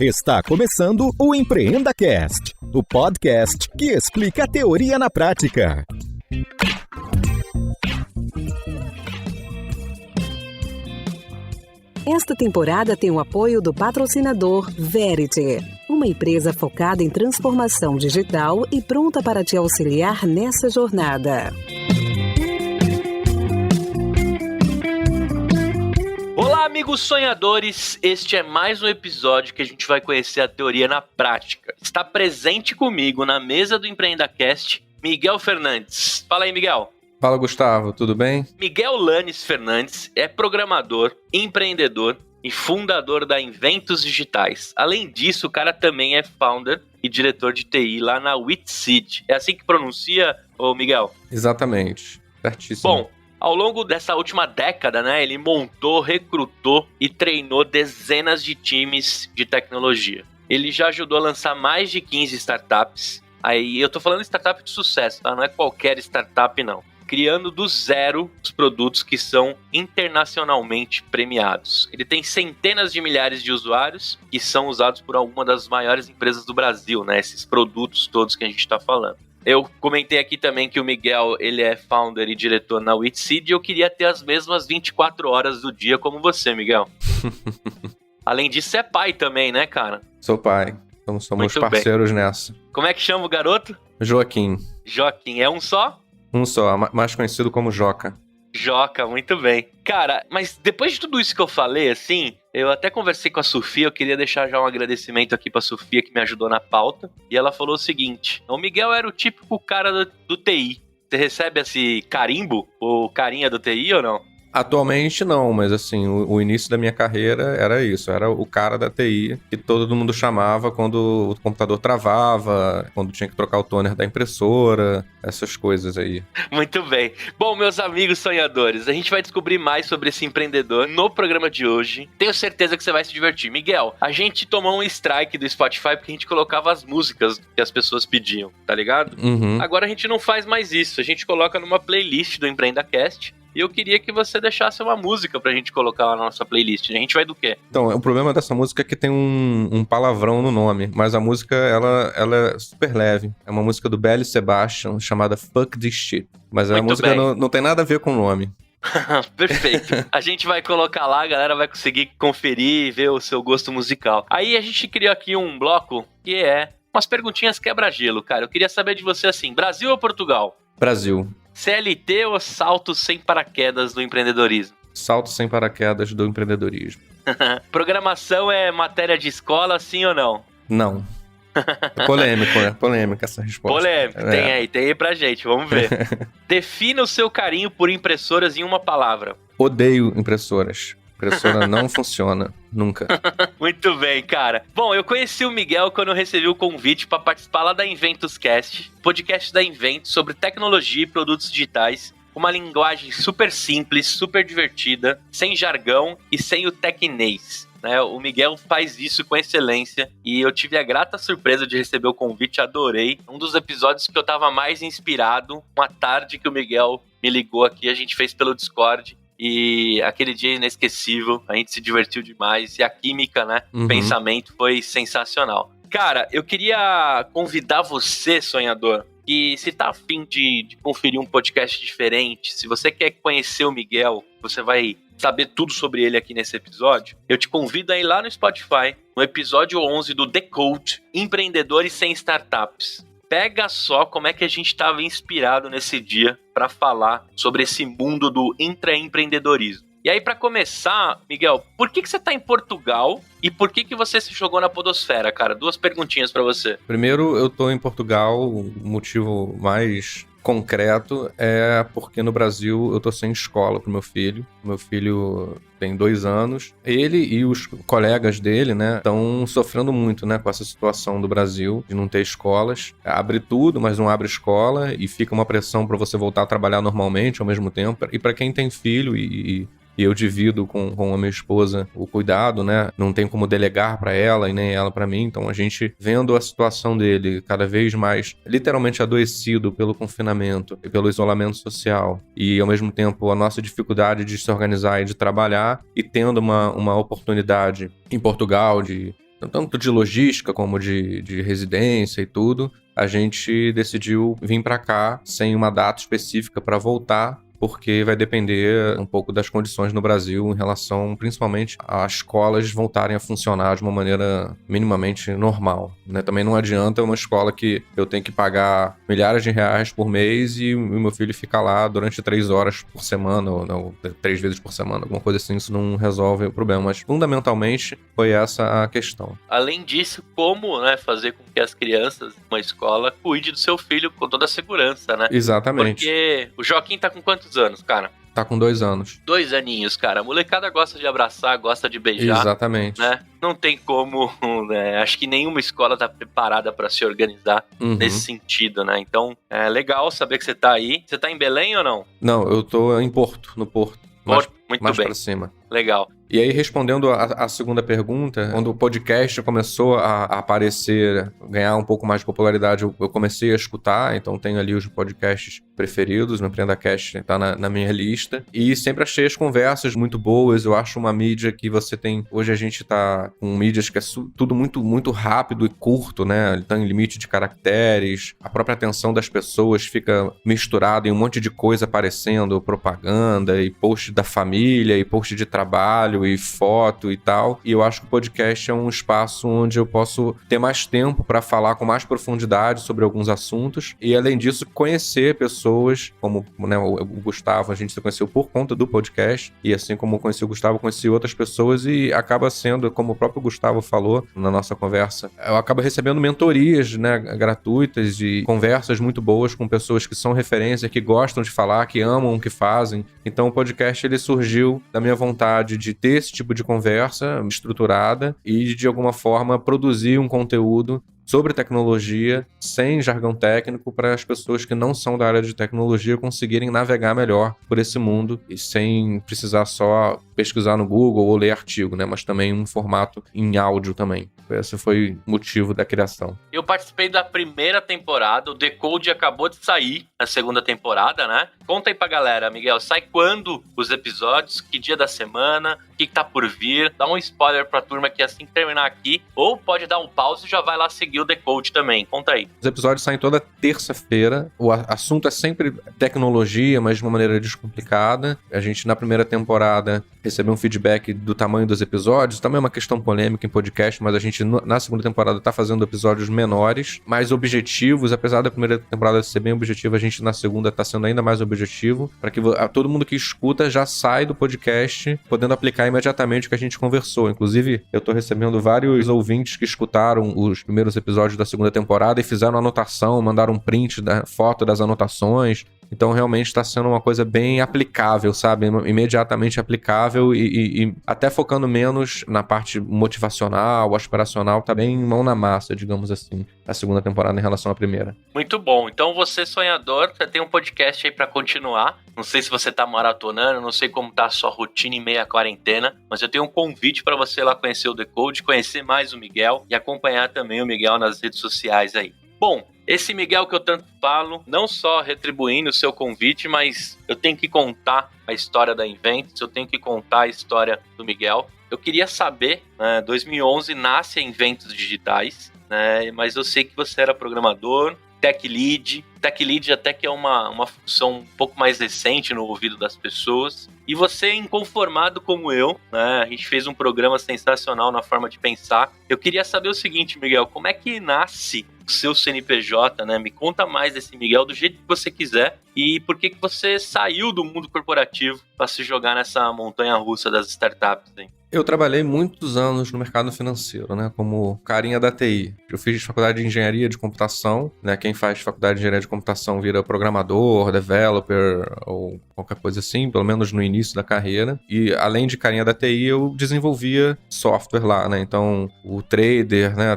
Está começando o Empreenda Cast, o podcast que explica a teoria na prática. Esta temporada tem o apoio do patrocinador Verity, uma empresa focada em transformação digital e pronta para te auxiliar nessa jornada. Olá, amigos sonhadores! Este é mais um episódio que a gente vai conhecer a teoria na prática. Está presente comigo na mesa do EmpreendaCast, Miguel Fernandes. Fala aí, Miguel. Fala, Gustavo, tudo bem? Miguel Lanes Fernandes é programador, empreendedor e fundador da Inventos Digitais. Além disso, o cara também é founder e diretor de TI lá na Witseed. É assim que pronuncia, ô Miguel? Exatamente, certíssimo. Bom, ao longo dessa última década, né, ele montou, recrutou e treinou dezenas de times de tecnologia. Ele já ajudou a lançar mais de 15 startups. Aí eu tô falando de startup de sucesso, tá? Não é qualquer startup, não. Criando do zero os produtos que são internacionalmente premiados. Ele tem centenas de milhares de usuários que são usados por alguma das maiores empresas do Brasil, né? Esses produtos todos que a gente está falando. Eu comentei aqui também que o Miguel, ele é founder e diretor na Witseed e eu queria ter as mesmas 24 horas do dia como você, Miguel. Além disso, é pai também, né, cara? Sou pai, então somos parceiros nessa. Como é que chama o garoto? Joaquim. Joaquim, é um só? Um só, mais conhecido como Joca. Joca, muito bem. Cara, mas depois de tudo isso que eu falei, assim, eu até conversei com a Sofia, eu queria deixar já um agradecimento aqui pra Sofia, que me ajudou na pauta, e ela falou o seguinte: o Miguel era o típico cara do TI. Você recebe esse carimbo, ou carinha do TI ou não? Atualmente não, mas assim, o início da minha carreira era isso, era o cara da TI que todo mundo chamava quando o computador travava, quando tinha que trocar o toner da impressora, essas coisas aí. Muito bem. Bom, meus amigos sonhadores, a gente vai descobrir mais sobre esse empreendedor no programa de hoje. Tenho certeza que você vai se divertir. Miguel, a gente tomou um strike do Spotify porque a gente colocava as músicas que as pessoas pediam, tá ligado? Uhum. Agora a gente não faz mais isso, a gente coloca numa playlist do EmpreendaCast. E eu queria que você deixasse uma música pra gente colocar na nossa playlist. A gente vai do quê? Então, o problema dessa música é que tem um palavrão no nome, mas a música, ela é super leve. É uma música do Belly Sebastian, chamada Fuck This Shit. Mas a música não tem nada a ver com o nome. Perfeito. A gente vai colocar lá, a galera vai conseguir conferir e ver o seu gosto musical. Aí a gente criou aqui um bloco que é umas perguntinhas quebra-gelo, cara. Eu queria saber de você assim, Brasil ou Portugal? Brasil. CLT ou salto sem paraquedas do empreendedorismo? Salto sem paraquedas do empreendedorismo. Programação é matéria de escola, sim ou não? Não. É polêmico, né? Polêmica essa resposta. Polêmico, tem aí pra gente, vamos ver. Defina o seu carinho por impressoras em uma palavra. Odeio impressoras. Impressora não funciona, nunca. Muito bem, cara. Bom, eu conheci o Miguel quando eu recebi o convite para participar lá da Inventos Cast, podcast da Inventos sobre tecnologia e produtos digitais, uma linguagem super simples, super divertida, sem jargão e sem o tecnês. Né? O Miguel faz isso com excelência e eu tive a grata surpresa de receber o convite, adorei. Um dos episódios que eu tava mais inspirado, uma tarde que o Miguel me ligou aqui, a gente fez pelo Discord. E aquele dia inesquecível, a gente se divertiu demais. E a química, né? O pensamento foi sensacional. Cara, eu queria convidar você, sonhador, que se tá afim de conferir um podcast diferente, se você quer conhecer o Miguel, você vai saber tudo sobre ele aqui nesse episódio, eu te convido a ir lá no Spotify, no episódio 11 do The Code, Empreendedores Sem Startups. Pega só como é que a gente estava inspirado nesse dia para falar sobre esse mundo do intraempreendedorismo. E aí, para começar, Miguel, por que você está em Portugal e por que você se jogou na podosfera, cara? 2 perguntinhas para você. Primeiro, eu tô em Portugal, o motivo mais concreto é porque no Brasil eu tô sem escola pro meu filho. Meu filho tem 2 anos. Ele e os colegas dele, né, estão sofrendo muito, né, com essa situação do Brasil de não ter escolas. Abre tudo, mas não abre escola e fica uma pressão para você voltar a trabalhar normalmente ao mesmo tempo. E para quem tem filho e eu divido com a minha esposa o cuidado, né? Não tem como delegar para ela e nem ela para mim. Então a gente vendo a situação dele cada vez mais literalmente adoecido pelo confinamento e pelo isolamento social e ao mesmo tempo a nossa dificuldade de se organizar e de trabalhar e tendo uma oportunidade em Portugal de tanto de logística como de residência e tudo, a gente decidiu vir para cá sem uma data específica para voltar, porque vai depender um pouco das condições no Brasil em relação, principalmente, às escolas voltarem a funcionar de uma maneira minimamente normal, né? Também não adianta uma escola que eu tenho que pagar milhares de reais por mês e o meu filho fica lá durante 3 horas por semana, ou 3 vezes por semana, alguma coisa assim, isso não resolve o problema. Mas, fundamentalmente, foi essa a questão. Além disso, como, né, fazer com que as crianças, uma escola, cuide do seu filho com toda a segurança, né? Exatamente. Porque o Joaquim tá com quantos anos, cara? Tá com 2 anos. 2 aninhos, cara. A molecada gosta de abraçar, gosta de beijar. Exatamente. Né? Não tem como, né? Acho que nenhuma escola tá preparada para se organizar nesse sentido, né? Então, é legal saber que você tá aí. Você tá em Belém ou não? Não, eu tô em Porto, no Porto. Muito mais bem. Pra cima. Legal. E aí, respondendo a segunda pergunta, quando o podcast começou a aparecer, ganhar um pouco mais de popularidade, eu comecei a escutar, então tenho ali os podcasts preferidos, o EmpreendaCast tá na minha lista, e sempre achei as conversas muito boas. Eu acho uma mídia que você tem... Hoje a gente tá com mídias que é tudo muito, muito rápido e curto, né? Tem limite de caracteres, a própria atenção das pessoas fica misturada em um monte de coisa aparecendo, propaganda, e post da família, e post de trabalho, e foto e tal. E eu acho que o podcast é um espaço onde eu posso ter mais tempo para falar com mais profundidade sobre alguns assuntos e, além disso, conhecer pessoas como, né, o Gustavo. A gente se conheceu por conta do podcast, e assim como eu conheci o Gustavo, eu conheci outras pessoas, e acaba sendo, como o próprio Gustavo falou na nossa conversa, eu acabo recebendo mentorias, né, gratuitas, e conversas muito boas com pessoas que são referência, que gostam de falar, que amam o que fazem. Então o podcast, ele surgiu da minha vontade de ter esse tipo de conversa estruturada e de alguma forma produzir um conteúdo sobre tecnologia sem jargão técnico, para as pessoas que não são da área de tecnologia conseguirem navegar melhor por esse mundo e sem precisar só pesquisar no Google ou ler artigo, né? Mas também um formato em áudio também. Esse foi o motivo da criação. Eu participei da primeira temporada, o Decode acabou de sair na segunda temporada, né? Conta aí pra galera, Miguel, sai quando os episódios, que dia da semana, o que tá por vir? Dá um spoiler pra turma que assim que terminar aqui, ou pode dar um pause e já vai lá seguir o Decode também. Conta aí. Os episódios saem toda terça-feira, o assunto é sempre tecnologia, mas de uma maneira descomplicada. A gente, na primeira temporada, recebeu um feedback do tamanho dos episódios, também é uma questão polêmica em podcast, mas a gente, na segunda temporada, tá fazendo episódios menores, mais objetivos. Apesar da primeira temporada ser bem objetiva, a gente na segunda tá sendo ainda mais objetivo, para que todo mundo que escuta já sai do podcast podendo aplicar imediatamente o que a gente conversou. Inclusive, eu tô recebendo vários ouvintes que escutaram os primeiros episódios da segunda temporada e fizeram anotação, mandaram um print da foto das anotações. Então, realmente está sendo uma coisa bem aplicável, sabe? Imediatamente aplicável e até focando menos na parte motivacional, aspiracional, tá bem mão na massa, digamos assim, a segunda temporada em relação à primeira. Muito bom. Então, você, sonhador, você tem um podcast aí para continuar. Não sei se você tá maratonando, não sei como tá a sua rotina em meio à quarentena, mas eu tenho um convite para você lá conhecer o Decode, conhecer mais o Miguel e acompanhar também o Miguel nas redes sociais aí. Bom, esse Miguel que eu tanto falo, não só retribuindo o seu convite, mas eu tenho que contar a história da Invents, eu tenho que contar a história do Miguel. Eu queria saber, 2011 nasce a Inventos Digitais, né, mas eu sei que você era programador, Tech Lead até que é uma função um pouco mais recente no ouvido das pessoas. E você, inconformado como eu, né? A gente fez um programa sensacional na forma de pensar. Eu queria saber o seguinte, Miguel, como é que nasce o seu CNPJ, né? Me conta mais desse Miguel, do jeito que você quiser. E por que você saiu do mundo corporativo para se jogar nessa montanha-russa das startups, hein? Eu trabalhei muitos anos no mercado financeiro, né, como carinha da TI. Eu fiz faculdade de engenharia de computação, né, quem faz faculdade de engenharia de computação vira programador, developer ou qualquer coisa assim, pelo menos no início da carreira. E além de carinha da TI, eu desenvolvia software lá, né, então o trader, né,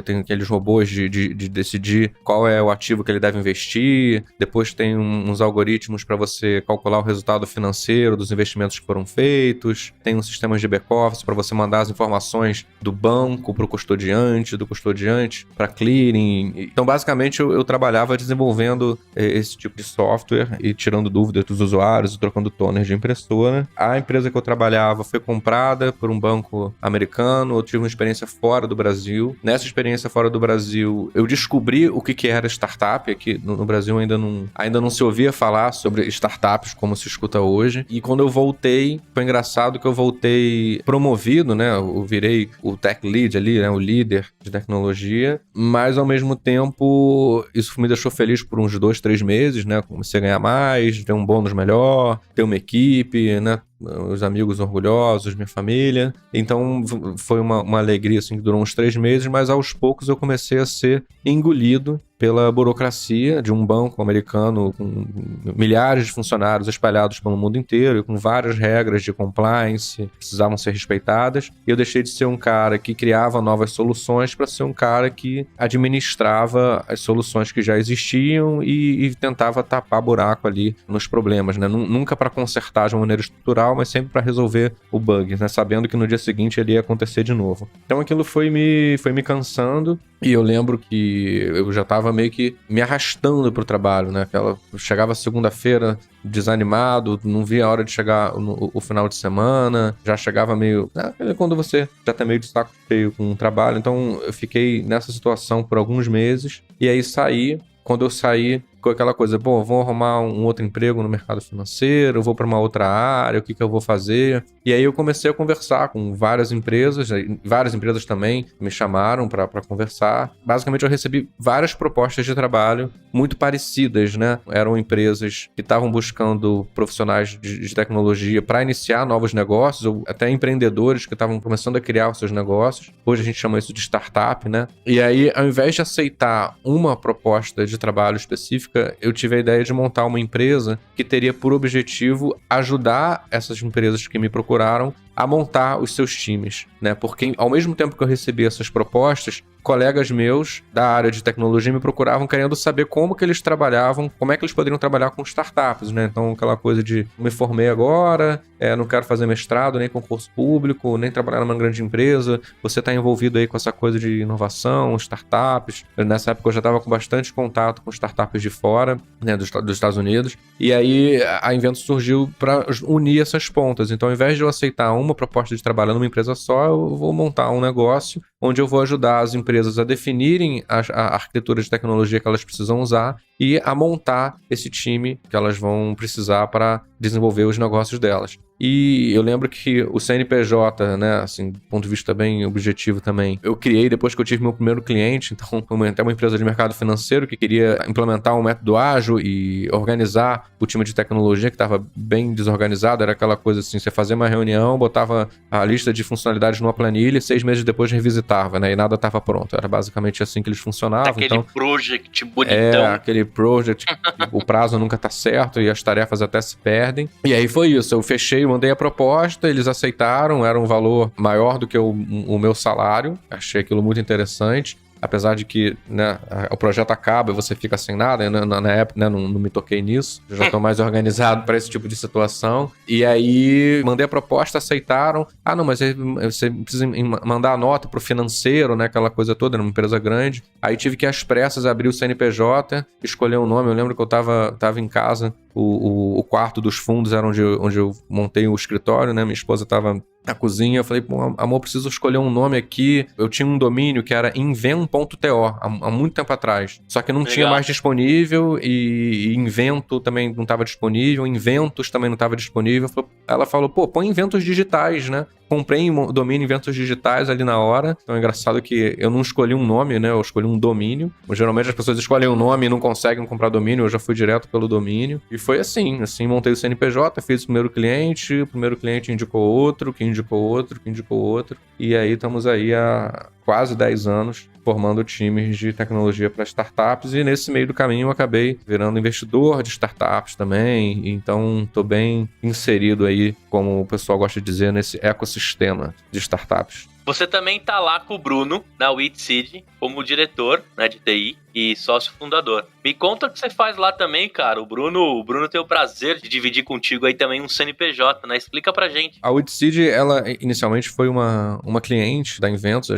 tem aqueles robôs de decidir qual é o ativo que ele deve investir, depois tem uns algoritmos para você calcular o resultado financeiro dos investimentos que foram feitos, tem uns sistemas de back-office para você mandar as informações do banco para o custodiante, do custodiante para clearing. Então, basicamente, eu trabalhava desenvolvendo esse tipo de software e tirando dúvidas dos usuários e trocando toner de impressora. A empresa que eu trabalhava foi comprada por um banco americano, eu tive uma experiência fora do Brasil. Nessa experiência fora do Brasil, eu descobri o que era startup. Aqui no Brasil ainda não se ouvia falar sobre startups como se escuta hoje. E quando eu voltei, foi engraçado que eu voltei promovido, né? Eu virei o tech lead ali, né? O líder de tecnologia. Mas, ao mesmo tempo, isso me deixou feliz por uns 2-3 meses, né? Comecei a ganhar mais, ter um bônus melhor, ter uma equipe, né? Os amigos orgulhosos, minha família. Então foi uma alegria assim, que durou uns 3 meses, mas aos poucos eu comecei a ser engolido pela burocracia de um banco americano com milhares de funcionários espalhados pelo mundo inteiro e com várias regras de compliance que precisavam ser respeitadas. E eu deixei de ser um cara que criava novas soluções para ser um cara que administrava as soluções que já existiam e tentava tapar buraco ali nos problemas, né? Nunca para consertar de uma maneira estrutural, mas sempre para resolver o bug, né? Sabendo que no dia seguinte ele ia acontecer de novo. Então aquilo foi me cansando e eu lembro que eu já estava meio que me arrastando pro trabalho, né? Chegava segunda-feira desanimado, não via a hora de chegar o final de semana, já chegava meio... quando você já tá meio de saco cheio com o trabalho. Então eu fiquei nessa situação por alguns meses e aí saí. Quando eu saí, ficou aquela coisa, vou arrumar um outro emprego no mercado financeiro, vou para uma outra área, o que eu vou fazer? E aí eu comecei a conversar com várias empresas também me chamaram para conversar. Basicamente eu recebi várias propostas de trabalho muito parecidas, né? Eram empresas que estavam buscando profissionais de tecnologia para iniciar novos negócios, ou até empreendedores que estavam começando a criar os seus negócios. Hoje a gente chama isso de startup, né? E aí, ao invés de aceitar uma proposta de trabalho específica, eu tive a ideia de montar uma empresa que teria por objetivo ajudar essas empresas que me procuraram a montar os seus times, né? Porque ao mesmo tempo que eu recebi essas propostas, colegas meus da área de tecnologia me procuravam querendo saber como que eles trabalhavam, como é que eles poderiam trabalhar com startups, né? Então, aquela coisa de me formei agora, não quero fazer mestrado, nem concurso público, nem trabalhar numa grande empresa, você está envolvido aí com essa coisa de inovação, startups. Nessa época eu já estava com bastante contato com startups de fora, né, dos Estados Unidos, e aí a Inventus surgiu para unir essas pontas. Então, ao invés de eu aceitar uma proposta de trabalho numa empresa só, eu vou montar um negócio onde eu vou ajudar as empresas a definirem a arquitetura de tecnologia que elas precisam usar e a montar esse time que elas vão precisar para desenvolver os negócios delas. E eu lembro que o CNPJ, né, assim, do ponto de vista bem objetivo também, eu criei depois que eu tive meu primeiro cliente. Então, até uma empresa de mercado financeiro que queria implementar um método ágil e organizar o time de tecnologia que estava bem desorganizado. Era aquela coisa assim, você fazia uma reunião, botava a lista de funcionalidades numa planilha e 6 meses depois revisitava, né, e nada estava pronto. Era basicamente assim que eles funcionavam. Aquele project bonitão. Aquele project, o prazo nunca tá certo e as tarefas até se perdem. E aí foi isso, eu fechei, mandei a proposta, eles aceitaram, era um valor maior do que o meu salário, achei aquilo muito interessante. Apesar de que, né, o projeto acaba e você fica sem nada, na época, né, não me toquei nisso. Eu já estou mais organizado para esse tipo de situação. E aí, mandei a proposta, aceitaram. Não, mas você precisa mandar a nota pro financeiro, né, aquela coisa toda, era uma empresa grande. Aí tive que, às pressas, abrir o CNPJ, escolher um nome. Eu lembro que eu tava em casa, o quarto dos fundos era onde eu montei o escritório, né, minha esposa estava na cozinha. Eu falei, amor, preciso escolher um nome aqui. Eu tinha um domínio que era invent.to, há muito tempo atrás. Só que não tinha mais disponível e Invento também não estava disponível, Inventos também não estava disponível. Ela falou, põe Inventos Digitais, né? Comprei um domínio Inventos Digitais ali na hora. Então é engraçado que eu não escolhi um nome, né? Eu escolhi um domínio. Geralmente as pessoas escolhem um nome e não conseguem comprar domínio. Eu já fui direto pelo domínio. E foi assim montei o CNPJ, fiz o primeiro cliente indicou outro, que indicou outro, que indicou outro. E aí estamos aí há quase 10 anos formando times de tecnologia para startups, e nesse meio do caminho eu acabei virando investidor de startups também. Então estou bem inserido aí, como o pessoal gosta de dizer, nesse ecossistema de startups. Você também tá lá com o Bruno, na WITSEED, como diretor, né, de TI e sócio fundador. Me conta o que você faz lá também, cara. O Bruno tem o prazer de dividir contigo aí também um CNPJ, né? Explica pra gente. A WITSEED, ela inicialmente foi uma cliente da Inventus.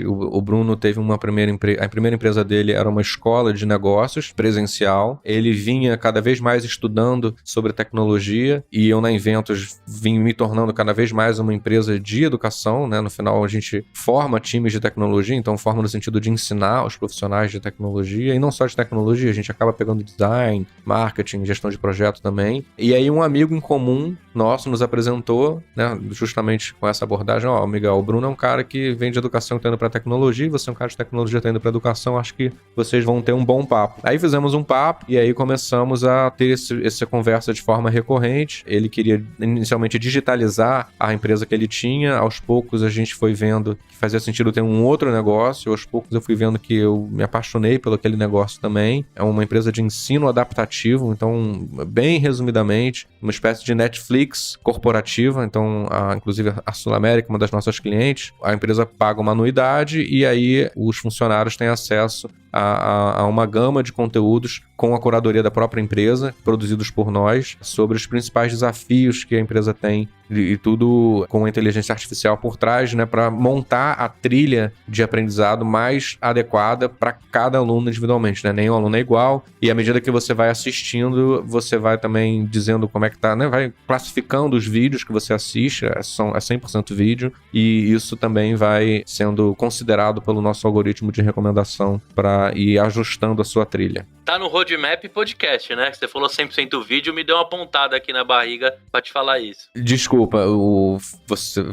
O Bruno teve a primeira empresa dele era uma escola de negócios presencial. Ele vinha cada vez mais estudando sobre tecnologia e eu na Inventus vim me tornando cada vez mais uma empresa de educação, né? No final a gente forma times de tecnologia, então forma no sentido de ensinar os profissionais de tecnologia e não só de tecnologia, a gente acaba pegando design, marketing, gestão de projeto também. E aí um amigo em comum nosso nos apresentou, né, justamente com essa abordagem, Miguel, o Bruno é um cara que vem de educação e tá indo pra tecnologia, você é um cara de tecnologia e tá indo pra educação, acho que vocês vão ter um bom papo. Aí fizemos um papo e aí começamos a ter essa conversa de forma recorrente. Ele queria inicialmente digitalizar a empresa que ele tinha, aos poucos a gente foi vendo que fazia sentido ter um outro negócio, aos poucos eu fui vendo que eu me apaixonei pelo aquele negócio também. É uma empresa de ensino adaptativo, então, bem resumidamente, uma espécie de Netflix corporativa, então, inclusive a Sul América, uma das nossas clientes, a empresa paga uma anuidade e aí os funcionários têm acesso a uma gama de conteúdos com a curadoria da própria empresa, produzidos por nós, sobre os principais desafios que a empresa tem e tudo com a inteligência artificial por trás, né, para montar a trilha de aprendizado mais adequada para cada aluno individualmente, né? Nenhum aluno é igual e à medida que você vai assistindo, você vai também dizendo como é que tá, né? Vai classificando os vídeos que você assiste, é 100% vídeo e isso também vai sendo considerado pelo nosso algoritmo de recomendação para ir ajustando a sua trilha. Tá no Roadmap Podcast, né? Você falou 100% vídeo, me deu uma pontada aqui na barriga pra te falar isso. Desculpa,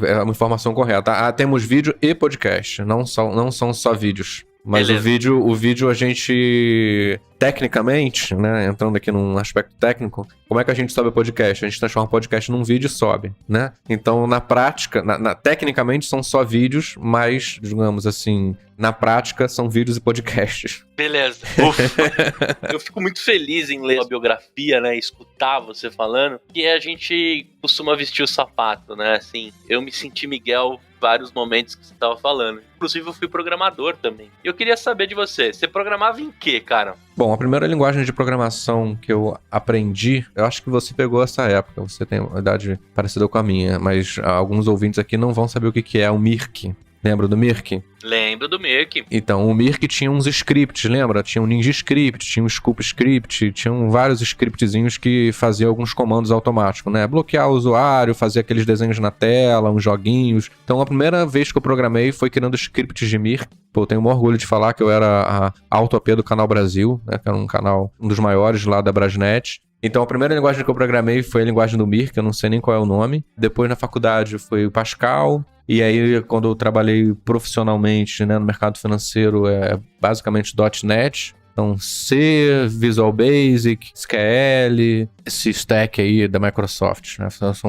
é uma informação correta. Temos vídeo e podcast, não são só vídeos. Mas o vídeo a gente, tecnicamente, né, entrando aqui num aspecto técnico, como é que a gente sobe o podcast? A gente transforma o podcast num vídeo e sobe, né? Então, na prática, tecnicamente são só vídeos, mas, digamos assim, na prática são vídeos e podcasts. Beleza. Eu fico muito feliz em ler a biografia, né, escutar você falando, que a gente costuma vestir o sapato, né? Assim, eu me senti Miguel vários momentos que você estava falando. Inclusive, eu fui programador também. E eu queria saber de você. Você programava em quê, cara? Bom, a primeira linguagem de programação que eu aprendi, eu acho que você pegou essa época. Você tem uma idade parecida com a minha, mas alguns ouvintes aqui não vão saber o que é o Mirk. Lembra do Mirk? Lembro do Mirk. Então, o Mirk tinha uns scripts, lembra? Tinha um Ninja Script, tinha um Scoop Script, tinham vários scriptzinhos que faziam alguns comandos automáticos, né? Bloquear o usuário, fazer aqueles desenhos na tela, uns joguinhos. Então, a primeira vez que eu programei foi criando scripts de Mirk. Pô, eu tenho um orgulho de falar que eu era a auto-AP do Canal Brasil, né? Que era um canal, um dos maiores lá da Brasnet. Então, a primeira linguagem que eu programei foi a linguagem do Mirk, eu não sei nem qual é o nome. Depois, na faculdade, foi o Pascal. E aí, quando eu trabalhei profissionalmente, né, no mercado financeiro, é basicamente .NET. Então, C, Visual Basic, SQL, esse stack aí da Microsoft, né?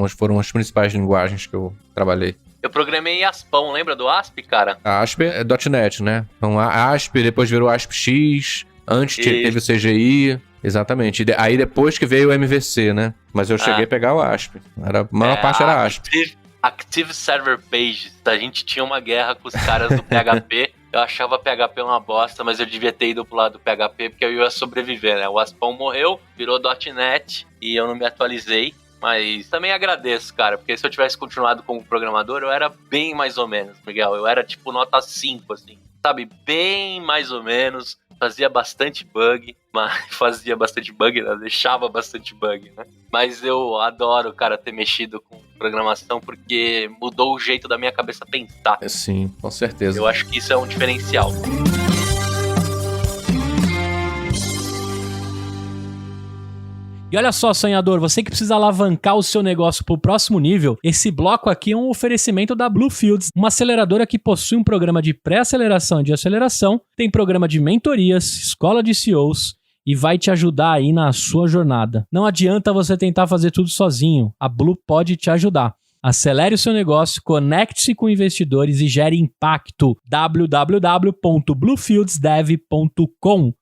Foram as principais linguagens que eu trabalhei. Eu programei em Aspão, lembra do ASP, cara? A ASP é .NET, né? Então, a ASP depois virou ASP-X, antes teve o CGI... Exatamente. Aí depois que veio o MVC, né? Mas eu cheguei a pegar o ASP. A maior parte era ASP. Active Server Pages. A gente tinha uma guerra com os caras do PHP. Eu achava PHP uma bosta, mas eu devia ter ido pro lado do PHP porque eu ia sobreviver, né? O Aspão morreu, virou .NET e eu não me atualizei. Mas também agradeço, cara, porque se eu tivesse continuado como programador, eu era bem mais ou menos, Miguel. Eu era tipo nota 5, assim. Sabe? Bem mais ou menos. Fazia bastante bug, né? Deixava bastante bug, né? Mas eu adoro, cara, ter mexido com programação porque mudou o jeito da minha cabeça pensar. Sim, com certeza. Eu acho que isso é um diferencial. E olha só, sonhador, você que precisa alavancar o seu negócio para o próximo nível, esse bloco aqui é um oferecimento da Bluefields, uma aceleradora que possui um programa de pré-aceleração e de aceleração, tem programa de mentorias, escola de CEOs e vai te ajudar aí na sua jornada. Não adianta você tentar fazer tudo sozinho, a Blue pode te ajudar. Acelere o seu negócio, conecte-se com investidores e gere impacto. www.bluefieldsdev.com.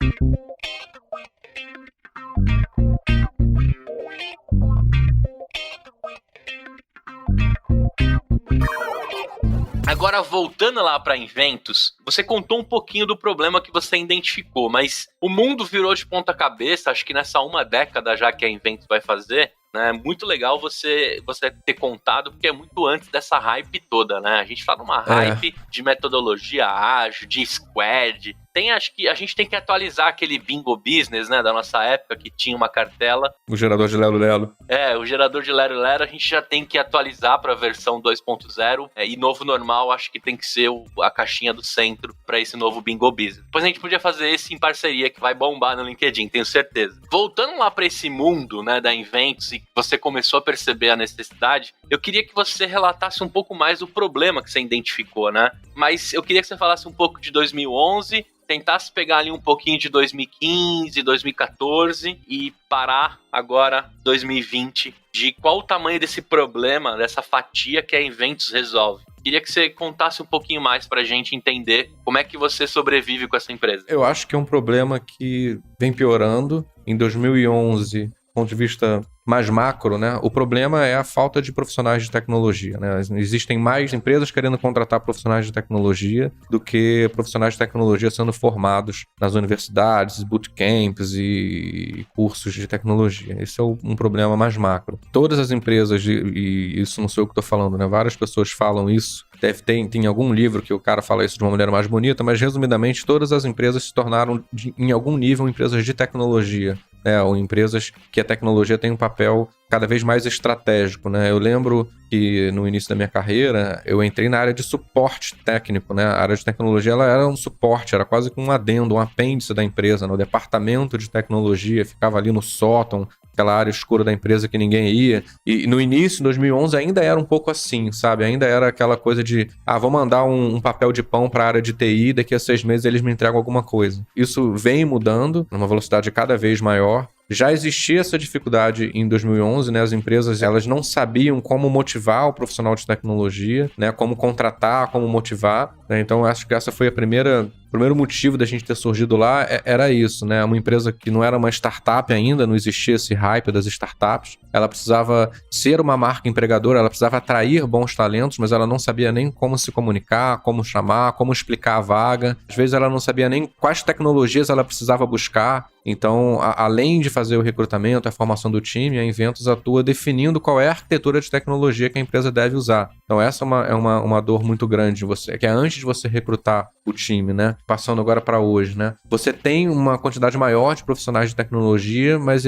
Agora, voltando lá para Inventus, você contou um pouquinho do problema que você identificou, mas o mundo virou de ponta cabeça, acho que nessa uma década já que a Inventus vai fazer, né? É muito legal você ter contado, porque é muito antes dessa hype toda, né? A gente tá numa hype de metodologia ágil, de squad. Acho que a gente tem que atualizar aquele Bingo Business, né, da nossa época, que tinha uma cartela. O gerador de Lero-Lero. O gerador de Lero-Lero a gente já tem que atualizar para a versão 2.0. E novo normal, acho que tem que ser a caixinha do centro para esse novo Bingo Business. Depois a gente podia fazer esse em parceria, que vai bombar no LinkedIn, tenho certeza. Voltando lá para esse mundo, né, da Inventus, e que você começou a perceber a necessidade, eu queria que você relatasse um pouco mais do problema que você identificou, né? Mas eu queria que você falasse um pouco de 2011, tentasse pegar ali um pouquinho de 2015, 2014 e parar agora 2020, de qual o tamanho desse problema, dessa fatia que a Inventus resolve. Queria que você contasse um pouquinho mais pra gente entender como é que você sobrevive com essa empresa. Eu acho que é um problema que vem piorando. Em 2011, do ponto de vista mais macro, né? O problema é a falta de profissionais de tecnologia, né? Existem mais empresas querendo contratar profissionais de tecnologia do que profissionais de tecnologia sendo formados nas universidades, bootcamps e cursos de tecnologia. Esse é um problema mais macro. Todas as empresas, e isso não sou eu que estou falando, né? Várias pessoas falam isso. Tem algum livro que o cara fala isso de uma maneira mais bonita, mas resumidamente todas as empresas se tornaram, em algum nível, empresas de tecnologia. Ou empresas que a tecnologia tem um papel cada vez mais estratégico, né? Eu lembro que no início da minha carreira, eu entrei na área de suporte técnico, né? A área de tecnologia, ela era um suporte, era quase que um adendo, um apêndice da empresa, né? O departamento de tecnologia ficava ali no sótão, aquela área escura da empresa que ninguém ia. E no início, em 2011, ainda era um pouco assim, sabe? Ainda era aquela coisa de, vou mandar um papel de pão para a área de TI, daqui a 6 meses eles me entregam alguma coisa. Isso vem mudando, numa velocidade cada vez maior. Já existia essa dificuldade em 2011, né? As empresas, elas não sabiam como motivar o profissional de tecnologia, né? Como contratar, como motivar, né? Então, acho que essa foi o primeiro motivo da gente ter surgido lá, era isso, né? Uma empresa que não era uma startup ainda, não existia esse hype das startups. Ela precisava ser uma marca empregadora, ela precisava atrair bons talentos, mas ela não sabia nem como se comunicar, como chamar, como explicar a vaga. Às vezes ela não sabia nem quais tecnologias ela precisava buscar. Então, além de fazer o recrutamento, a formação do time, a Inventus atua definindo qual é a arquitetura de tecnologia que a empresa deve usar. Então, essa é uma dor muito grande de você, que é antes de você recrutar o time, né? Passando agora para hoje, né? Você tem uma quantidade maior de profissionais de tecnologia, mas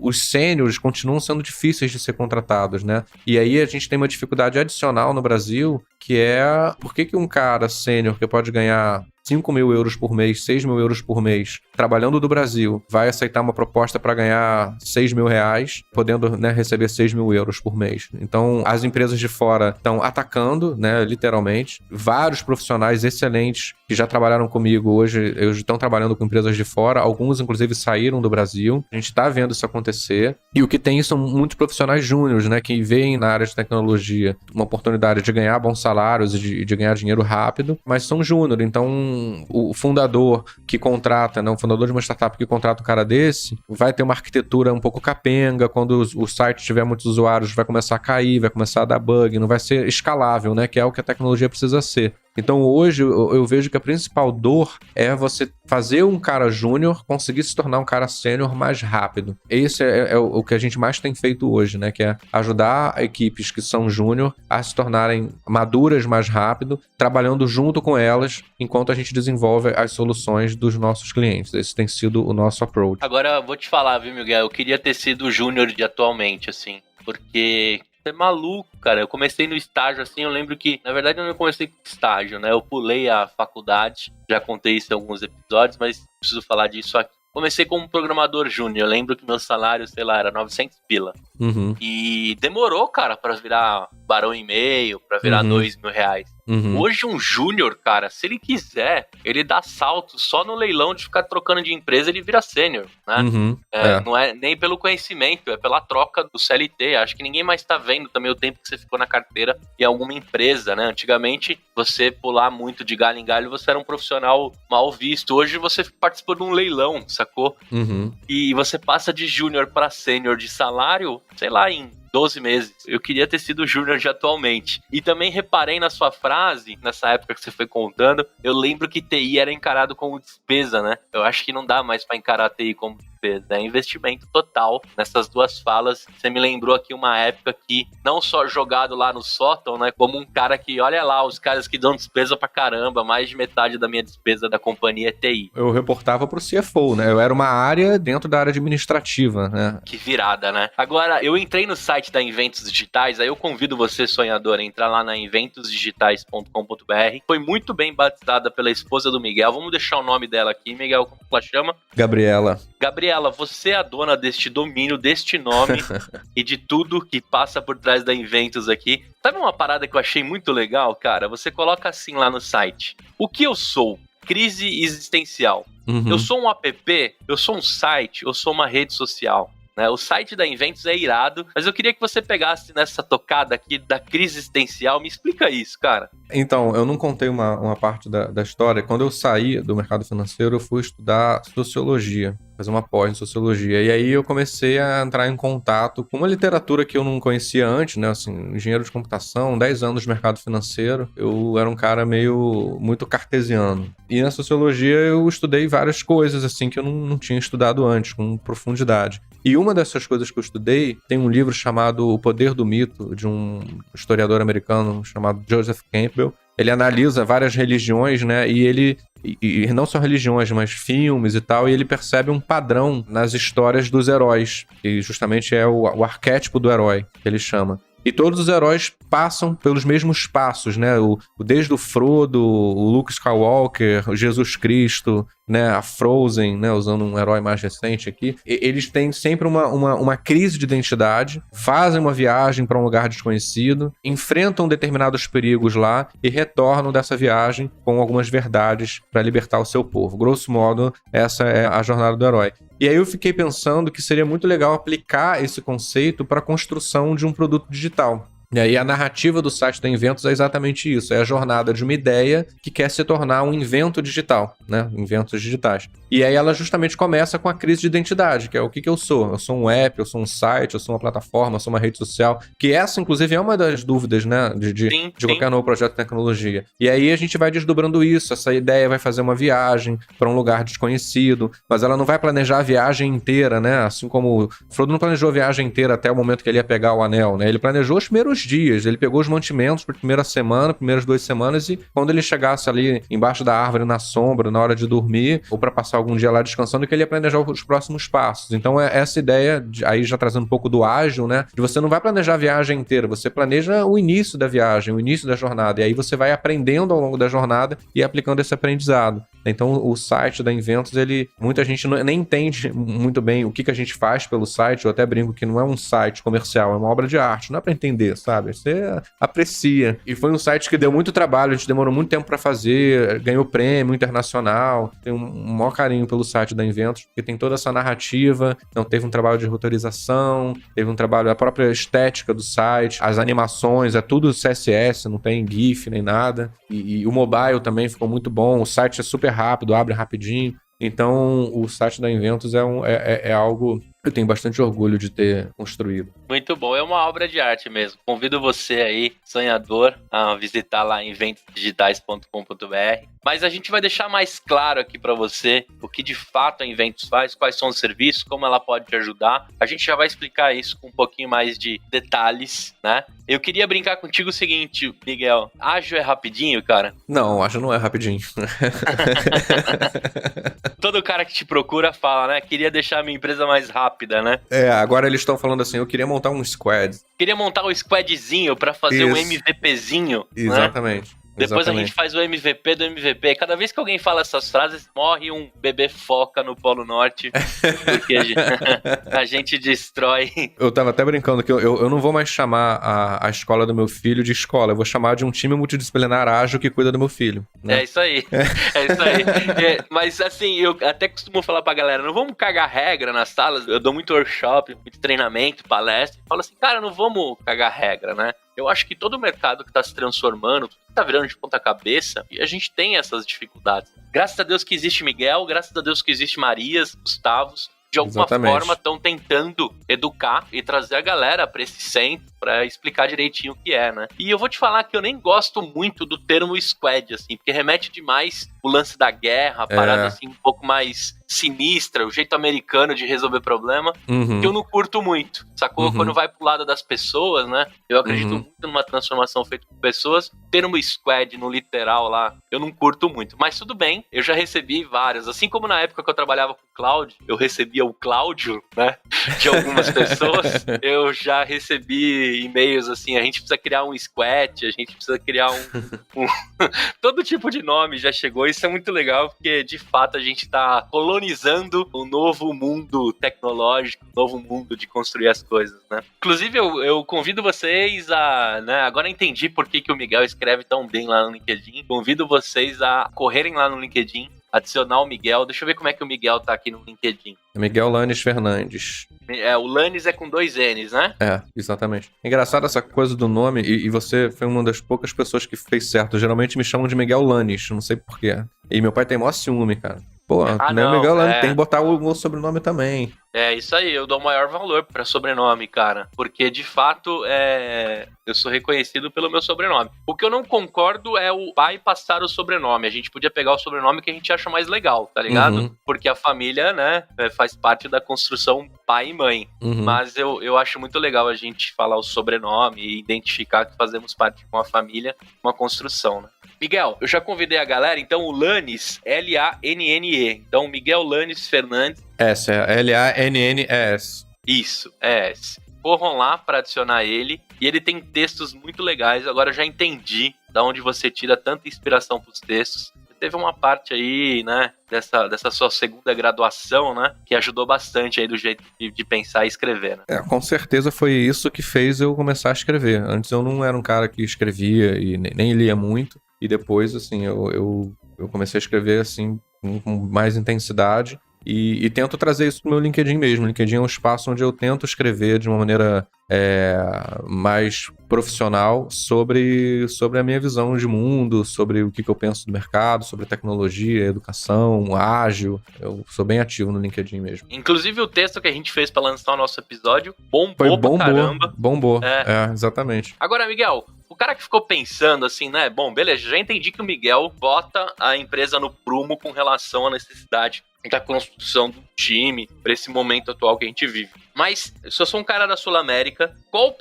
os sêniores continuam sendo difíceis de ser contratados, né? E aí a gente tem uma dificuldade adicional no Brasil, que é por que um cara sênior que pode ganhar 5 mil euros por mês, 6 mil euros por mês, trabalhando do Brasil, vai aceitar uma proposta para ganhar 6 mil reais, podendo, né, receber 6 mil euros por mês. Então, as empresas de fora estão atacando, né, literalmente. Vários profissionais excelentes que já trabalharam comigo hoje estão trabalhando com empresas de fora. Alguns, inclusive, saíram do Brasil. A gente está vendo isso acontecer. E o que tem são muitos profissionais júniores, né, que veem na área de tecnologia uma oportunidade de ganhar bons salários e de ganhar dinheiro rápido, mas são júnior. Então, o fundador que contrata, né, o fundador de uma startup que contrata um cara desse, vai ter uma arquitetura um pouco capenga. Quando o site tiver muitos usuários, vai começar a cair, vai começar a dar bug, não vai ser escalável, né, que é o que a tecnologia precisa ser. Então hoje eu vejo que a principal dor é você fazer um cara júnior conseguir se tornar um cara sênior mais rápido. Esse é o que a gente mais tem feito hoje, né? Que é ajudar equipes que são júnior a se tornarem maduras mais rápido, trabalhando junto com elas enquanto a gente desenvolve as soluções dos nossos clientes. Esse tem sido o nosso approach. Agora eu vou te falar, viu, Miguel? Eu queria ter sido júnior de atualmente, assim, porque é maluco, cara. Eu comecei no estágio, assim, eu lembro que, na verdade, eu não comecei com estágio, né? Eu pulei a faculdade, já contei isso em alguns episódios, mas preciso falar disso aqui. Comecei como programador júnior. Eu lembro que meu salário, sei lá, era 900 pila. Uhum. E demorou, cara, pra virar barão e meio, pra virar 2 mil reais. Uhum. Hoje um júnior, cara, se ele quiser, ele dá salto só no leilão de ficar trocando de empresa, ele vira sênior, né? Uhum. Não é nem pelo conhecimento, é pela troca do CLT. Acho que ninguém mais tá vendo também o tempo que você ficou na carteira em alguma empresa, né? Antigamente, você pular muito de galho em galho, você era um profissional mal visto. Hoje você participou de um leilão, sacou? Uhum. E você passa de júnior pra sênior de salário, sei lá, em 12 meses. Eu queria ter sido júnior de atualmente. E também reparei na sua frase, nessa época que você foi contando, eu lembro que TI era encarado como despesa, né? Eu acho que não dá mais pra encarar TI como despesa. É investimento total nessas duas falas. Você me lembrou aqui uma época que não só jogado lá no sótão, né? Como um cara que, olha lá, os caras que dão despesa pra caramba, mais de metade da minha despesa da companhia é TI. Eu reportava pro CFO, né? Eu era uma área dentro da área administrativa, né? Que virada, né? Agora, eu entrei no site da Inventos Digitais, aí eu convido você, sonhador, a entrar lá na inventosdigitais.com.br. Foi muito bem batizada pela esposa do Miguel. Vamos deixar o nome dela aqui. Miguel, como ela chama? Gabriela, você é a dona deste domínio, deste nome e de tudo que passa por trás da Inventos aqui. Sabe uma parada que eu achei muito legal, cara? Você coloca assim lá no site. O que eu sou? Crise existencial. Eu sou um app? Eu sou um site? Eu sou uma rede social? Né? O site da Inventos é irado, mas eu queria que você pegasse nessa tocada aqui da crise existencial. Me explica isso, cara. Então, eu não contei uma parte da história. Quando eu saí do mercado financeiro, eu fui estudar sociologia, fazer uma pós em sociologia. E aí eu comecei a entrar em contato com uma literatura que eu não conhecia antes, né? Assim, engenheiro de computação, 10 anos de mercado financeiro. Eu era um cara muito cartesiano. E na sociologia eu estudei várias coisas, assim, que eu não tinha estudado antes, com profundidade. E uma dessas coisas que eu estudei, tem um livro chamado O Poder do Mito, de um historiador americano chamado Joseph Campbell. Ele analisa várias religiões, né? E não só religiões, mas filmes e tal, e ele percebe um padrão nas histórias dos heróis, que justamente é o arquétipo do herói, que ele chama. E todos os heróis passam pelos mesmos passos, né? Desde o Frodo, o Luke Skywalker, o Jesus Cristo, né? A Frozen, né? Usando um herói mais recente aqui. Eles têm sempre uma crise de identidade, fazem uma viagem para um lugar desconhecido, enfrentam determinados perigos lá e retornam dessa viagem com algumas verdades para libertar o seu povo. Grosso modo, essa é a jornada do herói. E aí eu fiquei pensando que seria muito legal aplicar esse conceito para a construção de um produto digital. E aí a narrativa do site da Inventos é exatamente isso, é a jornada de uma ideia que quer se tornar um invento digital, né? Inventos digitais. E aí ela justamente começa com a crise de identidade, que é o que eu sou. Eu sou um app, eu sou um site, eu sou uma plataforma, eu sou uma rede social, que essa, inclusive, é uma das dúvidas, né? De qualquer novo projeto de tecnologia. E aí a gente vai desdobrando isso, essa ideia vai fazer uma viagem para um lugar desconhecido, mas ela não vai planejar a viagem inteira, né? Assim como o Frodo não planejou a viagem inteira até o momento que ele ia pegar o anel, né? Ele planejou os primeiros dias, ele pegou os mantimentos para a primeira semana, primeiras 2 semanas, e quando ele chegasse ali embaixo da árvore, na sombra, na hora de dormir, ou para passar algum dia lá descansando, que ele ia planejar os próximos passos. Então é essa ideia, aí já trazendo um pouco do ágil, né, de você não vai planejar a viagem inteira, você planeja o início da viagem, o início da jornada, e aí você vai aprendendo ao longo da jornada e aplicando esse aprendizado. Então o site da Inventos, muita gente nem entende muito bem o que a gente faz pelo site. Eu até brinco que não é um site comercial, é uma obra de arte, não é para entender, sabe? Você aprecia. E foi um site que deu muito trabalho, a gente demorou muito tempo para fazer, ganhou prêmio internacional. Tem um maior carinho pelo site da Inventos, porque tem toda essa narrativa. Então teve um trabalho de roteirização, teve um trabalho, a própria estética do site, as animações, é tudo CSS, não tem GIF nem nada. E o mobile também ficou muito bom, o site é super rápido, abre rapidinho. Então, o site da Inventos é algo que eu tenho bastante orgulho de ter construído. Muito bom, é uma obra de arte mesmo. Convido você aí, sonhador, a visitar lá inventosdigitais.com.br. Mas a gente vai deixar mais claro aqui para você o que de fato a Inventos faz, quais são os serviços, como ela pode te ajudar. A gente já vai explicar isso com um pouquinho mais de detalhes, né? Eu queria brincar contigo o seguinte, Miguel. Ágil é rapidinho, cara? Não, ágil não é rapidinho. Todo cara que te procura fala, né? Queria deixar a minha empresa mais rápida, né? Agora eles estão falando assim, eu queria montar um squad. Queria montar um squadzinho pra fazer um MVPzinho, Exatamente. Né? Depois a gente faz o MVP do MVP. Cada vez que alguém fala essas frases, morre um bebê foca no Polo Norte, porque a gente destrói. Eu tava até brincando que eu não vou mais chamar a escola do meu filho de escola, eu vou chamar de um time multidisciplinar ágil que cuida do meu filho. Né? É isso aí. Mas assim, eu até costumo falar pra galera, não vamos cagar regra nas salas, eu dou muito workshop, muito treinamento, palestra, e falo assim, cara, não vamos cagar regra, né? Eu acho que todo o mercado que está se transformando, está virando de ponta cabeça, e a gente tem essas dificuldades. Graças a Deus que existe Miguel, graças a Deus que existe Marias, Gustavos, de alguma Exatamente. forma estão tentando educar e trazer a galera para esse centro para explicar direitinho o que é, né? E eu vou te falar que eu nem gosto muito do termo squad, assim, porque remete demais o lance da guerra, a parada assim um pouco mais sinistra, o jeito americano de resolver problema, que eu não curto muito, sacou? Quando vai pro lado das pessoas, né? Eu acredito muito numa transformação feita por pessoas. Termo squad no literal lá, eu não curto muito. Mas tudo bem, eu já recebi vários. Assim como na época que eu trabalhava com o Cláudio, eu recebia o Cláudio, né? De algumas pessoas. Eu já recebi e-mails assim, a gente precisa criar um squad, a gente precisa criar todo tipo de nome já chegou. Isso é muito legal, porque de fato a gente tá colonizando um novo mundo tecnológico, um novo mundo de construir as coisas, né? Inclusive, eu convido vocês a, né, agora eu entendi por que o Miguel escreve tão bem lá no LinkedIn. Convido vocês a correrem lá no LinkedIn, adicionar o Miguel. Deixa eu ver como é que o Miguel tá aqui no LinkedIn. Miguel Lanes Fernandes. O Lanes é com 2 N's, né? É, exatamente. Engraçado essa coisa do nome, e você foi uma das poucas pessoas que fez certo. Geralmente me chamam de Miguel Lanes, não sei porquê. E meu pai tem maior ciúme, cara. Pô, não é Miguel Lanes, tem que botar o sobrenome também. É isso aí, eu dou o maior valor pra sobrenome, cara. Porque, de fato, eu sou reconhecido pelo meu sobrenome. O que eu não concordo é o pai passar o sobrenome. A gente podia pegar o sobrenome que a gente acha mais legal, tá ligado? Porque a família, né, faz parte da construção pai e mãe. Mas eu acho muito legal a gente falar o sobrenome e identificar que fazemos parte de uma família, uma construção, né? Miguel, eu já convidei a galera, então o Lanes, L-A-N-N-E. Então, Miguel Lanes Fernandes. S, é L-A-N-N-E-S. Isso, S. Corram lá para adicionar ele. E ele tem textos muito legais. Agora eu já entendi da onde você tira tanta inspiração pros textos. Teve uma parte aí, né, dessa sua segunda graduação, né, que ajudou bastante aí do jeito de pensar e escrever, né? Com certeza foi isso que fez eu começar a escrever. Antes eu não era um cara que escrevia e nem lia muito. E depois, assim, eu comecei a escrever, assim, com mais intensidade. E tento trazer isso pro meu LinkedIn mesmo. O LinkedIn é um espaço onde eu tento escrever de uma maneira mais profissional sobre a minha visão de mundo, sobre o que eu penso do mercado, sobre tecnologia, educação, ágil. Eu sou bem ativo no LinkedIn mesmo. Inclusive o texto que a gente fez para lançar o nosso episódio bombou pra caramba. Bombou, exatamente. Agora, Miguel, o cara que ficou pensando assim, né? Bom, beleza, já entendi que o Miguel bota a empresa no prumo com relação à necessidade da construção do time para esse momento atual que a gente vive. Mas, se eu sou um cara da Sul-América, qual o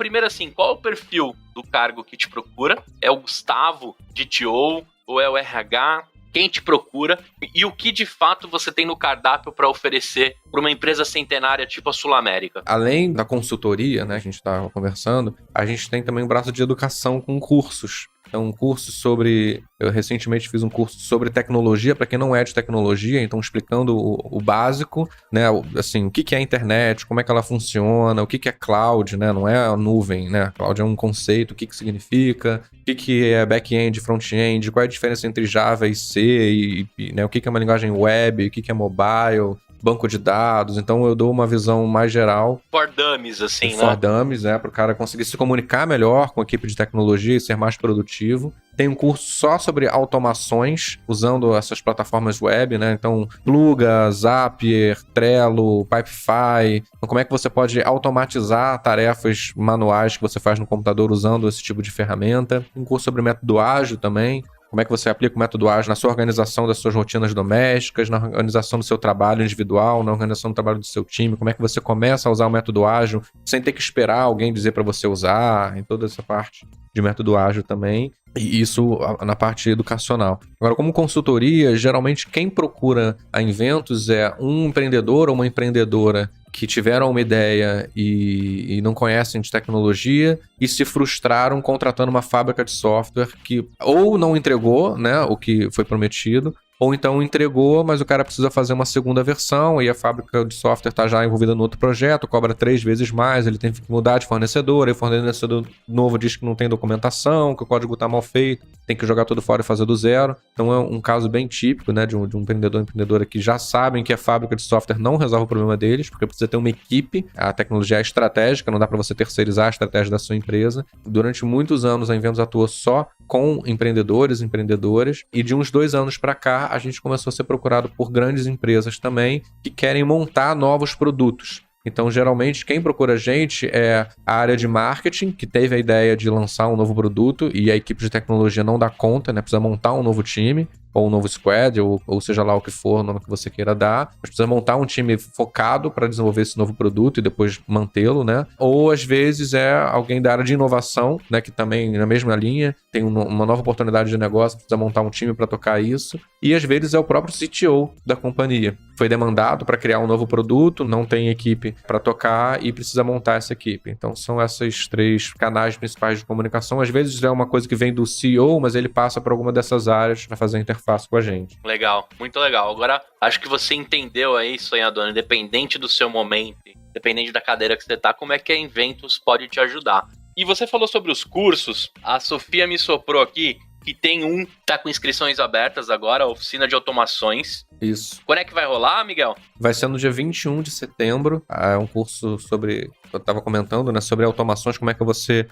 perfil do cargo que te procura? É o Gustavo, DTO, ou é o RH? Quem te procura? E o que de fato você tem no cardápio para oferecer para uma empresa centenária tipo a Sul-América? Além da consultoria, né, que a gente estava conversando, a gente tem também um braço de educação com cursos. Então, um curso sobre... Eu recentemente fiz um curso sobre tecnologia, para quem não é de tecnologia, então explicando o básico, né? Assim, o que é a internet, como é que ela funciona, o que é cloud, né? Não é a nuvem, né? Cloud é um conceito, o que significa, o que é back-end, front-end, qual é a diferença entre Java e C, né? O que é uma linguagem web, o que é mobile, banco de dados. Então eu dou uma visão mais geral. For dummies, assim, né? For dummies, para o cara conseguir se comunicar melhor com a equipe de tecnologia e ser mais produtivo. Tem um curso só sobre automações, usando essas plataformas web, né? Então, Pluga, Zapier, Trello, Pipefy. Então, como é que você pode automatizar tarefas manuais que você faz no computador usando esse tipo de ferramenta. Um curso sobre método ágil também. Como é que você aplica o método ágil na sua organização das suas rotinas domésticas, na organização do seu trabalho individual, na organização do trabalho do seu time, como é que você começa a usar o método ágil sem ter que esperar alguém dizer para você usar, em toda essa parte de método ágil também, e isso na parte educacional. Agora, como consultoria, geralmente quem procura a Inventus é um empreendedor ou uma empreendedora que tiveram uma ideia e não conhecem de tecnologia e se frustraram contratando uma fábrica de software que ou não entregou, né, o que foi prometido, ou então entregou, mas o cara precisa fazer uma segunda versão e a fábrica de software está já envolvida no outro projeto, cobra 3 vezes mais, ele tem que mudar de fornecedor, e o fornecedor novo diz que não tem documentação, que o código está mal feito, tem que jogar tudo fora e fazer do zero. Então é um caso bem típico, né, de um empreendedor ou empreendedora que já sabem que a fábrica de software não resolve o problema deles, porque precisa ter uma equipe, a tecnologia é estratégica, não dá para você terceirizar a estratégia da sua empresa. Durante muitos anos a Inventus atuou só com empreendedores, empreendedoras, e de uns 2 anos para cá a gente começou a ser procurado por grandes empresas também que querem montar novos produtos. Então, geralmente, quem procura a gente é a área de marketing, que teve a ideia de lançar um novo produto e a equipe de tecnologia não dá conta, né? Precisa montar um novo time, ou um novo squad, ou seja lá o que for, o nome que você queira dar. Mas precisa montar um time focado para desenvolver esse novo produto e depois mantê-lo, né? Ou, às vezes, é alguém da área de inovação, né? Que também, na mesma linha, tem uma nova oportunidade de negócio, precisa montar um time para tocar isso. E, às vezes, é o próprio CTO da companhia. Foi demandado para criar um novo produto, não tem equipe para tocar e precisa montar essa equipe. Então, são esses 3 canais principais de comunicação. Às vezes, é uma coisa que vem do CEO, mas ele passa para alguma dessas áreas para fazer a interface com a gente. Legal, muito legal. Agora, acho que você entendeu aí, sonhador, independente do seu momento, independente da cadeira que você tá, como é que a Inventus pode te ajudar. E você falou sobre os cursos, a Sofia me soprou aqui que tem tá com inscrições abertas agora, a oficina de automações. Isso. Quando é que vai rolar, Miguel? Vai ser no dia 21 de setembro. É um curso sobre... Eu estava comentando, né, sobre automações, como é que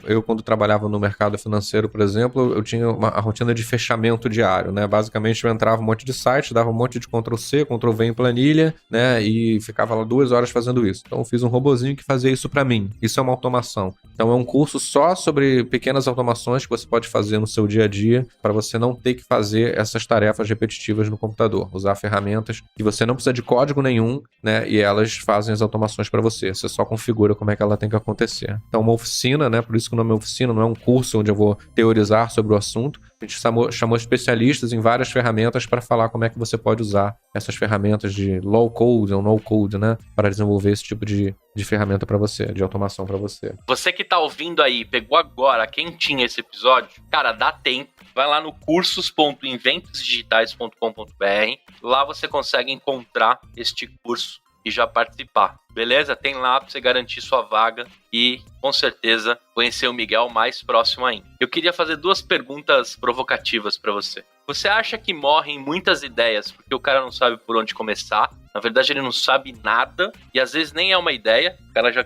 eu quando trabalhava no mercado financeiro, por exemplo, eu tinha a rotina de fechamento diário, né? Basicamente eu entrava um monte de site, dava um monte de Ctrl+C, Ctrl+V em planilha, né? E ficava lá 2 horas fazendo isso. Então eu fiz um robozinho que fazia isso para mim. Isso é uma automação. Então é um curso só sobre pequenas automações que você pode fazer no seu dia a dia para você não ter que fazer essas tarefas repetitivas no computador. Usar ferramentas que você não precisa de código nenhum, né? E elas fazem as automações para você. Você só configura como é que ela tem que acontecer. Então, uma oficina, né? Por isso que o nome é oficina, não é um curso onde eu vou teorizar sobre o assunto. A gente chamou especialistas em várias ferramentas para falar como é que você pode usar essas ferramentas de low code ou no code, né? Para desenvolver esse tipo de ferramenta para você, de automação para você. Você que tá ouvindo aí, pegou agora, quem tinha esse episódio, cara, dá tempo. Vai lá no cursos.inventosdigitais.com.br. Lá você consegue encontrar este curso e já participar, beleza? Tem lá para você garantir sua vaga e, com certeza, conhecer o Miguel mais próximo ainda. Eu queria fazer 2 perguntas provocativas para você. Você acha que morrem muitas ideias porque o cara não sabe por onde começar? Na verdade, ele não sabe nada e às vezes nem é uma ideia. O cara já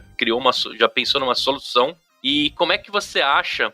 já pensou numa solução. E como é que você acha...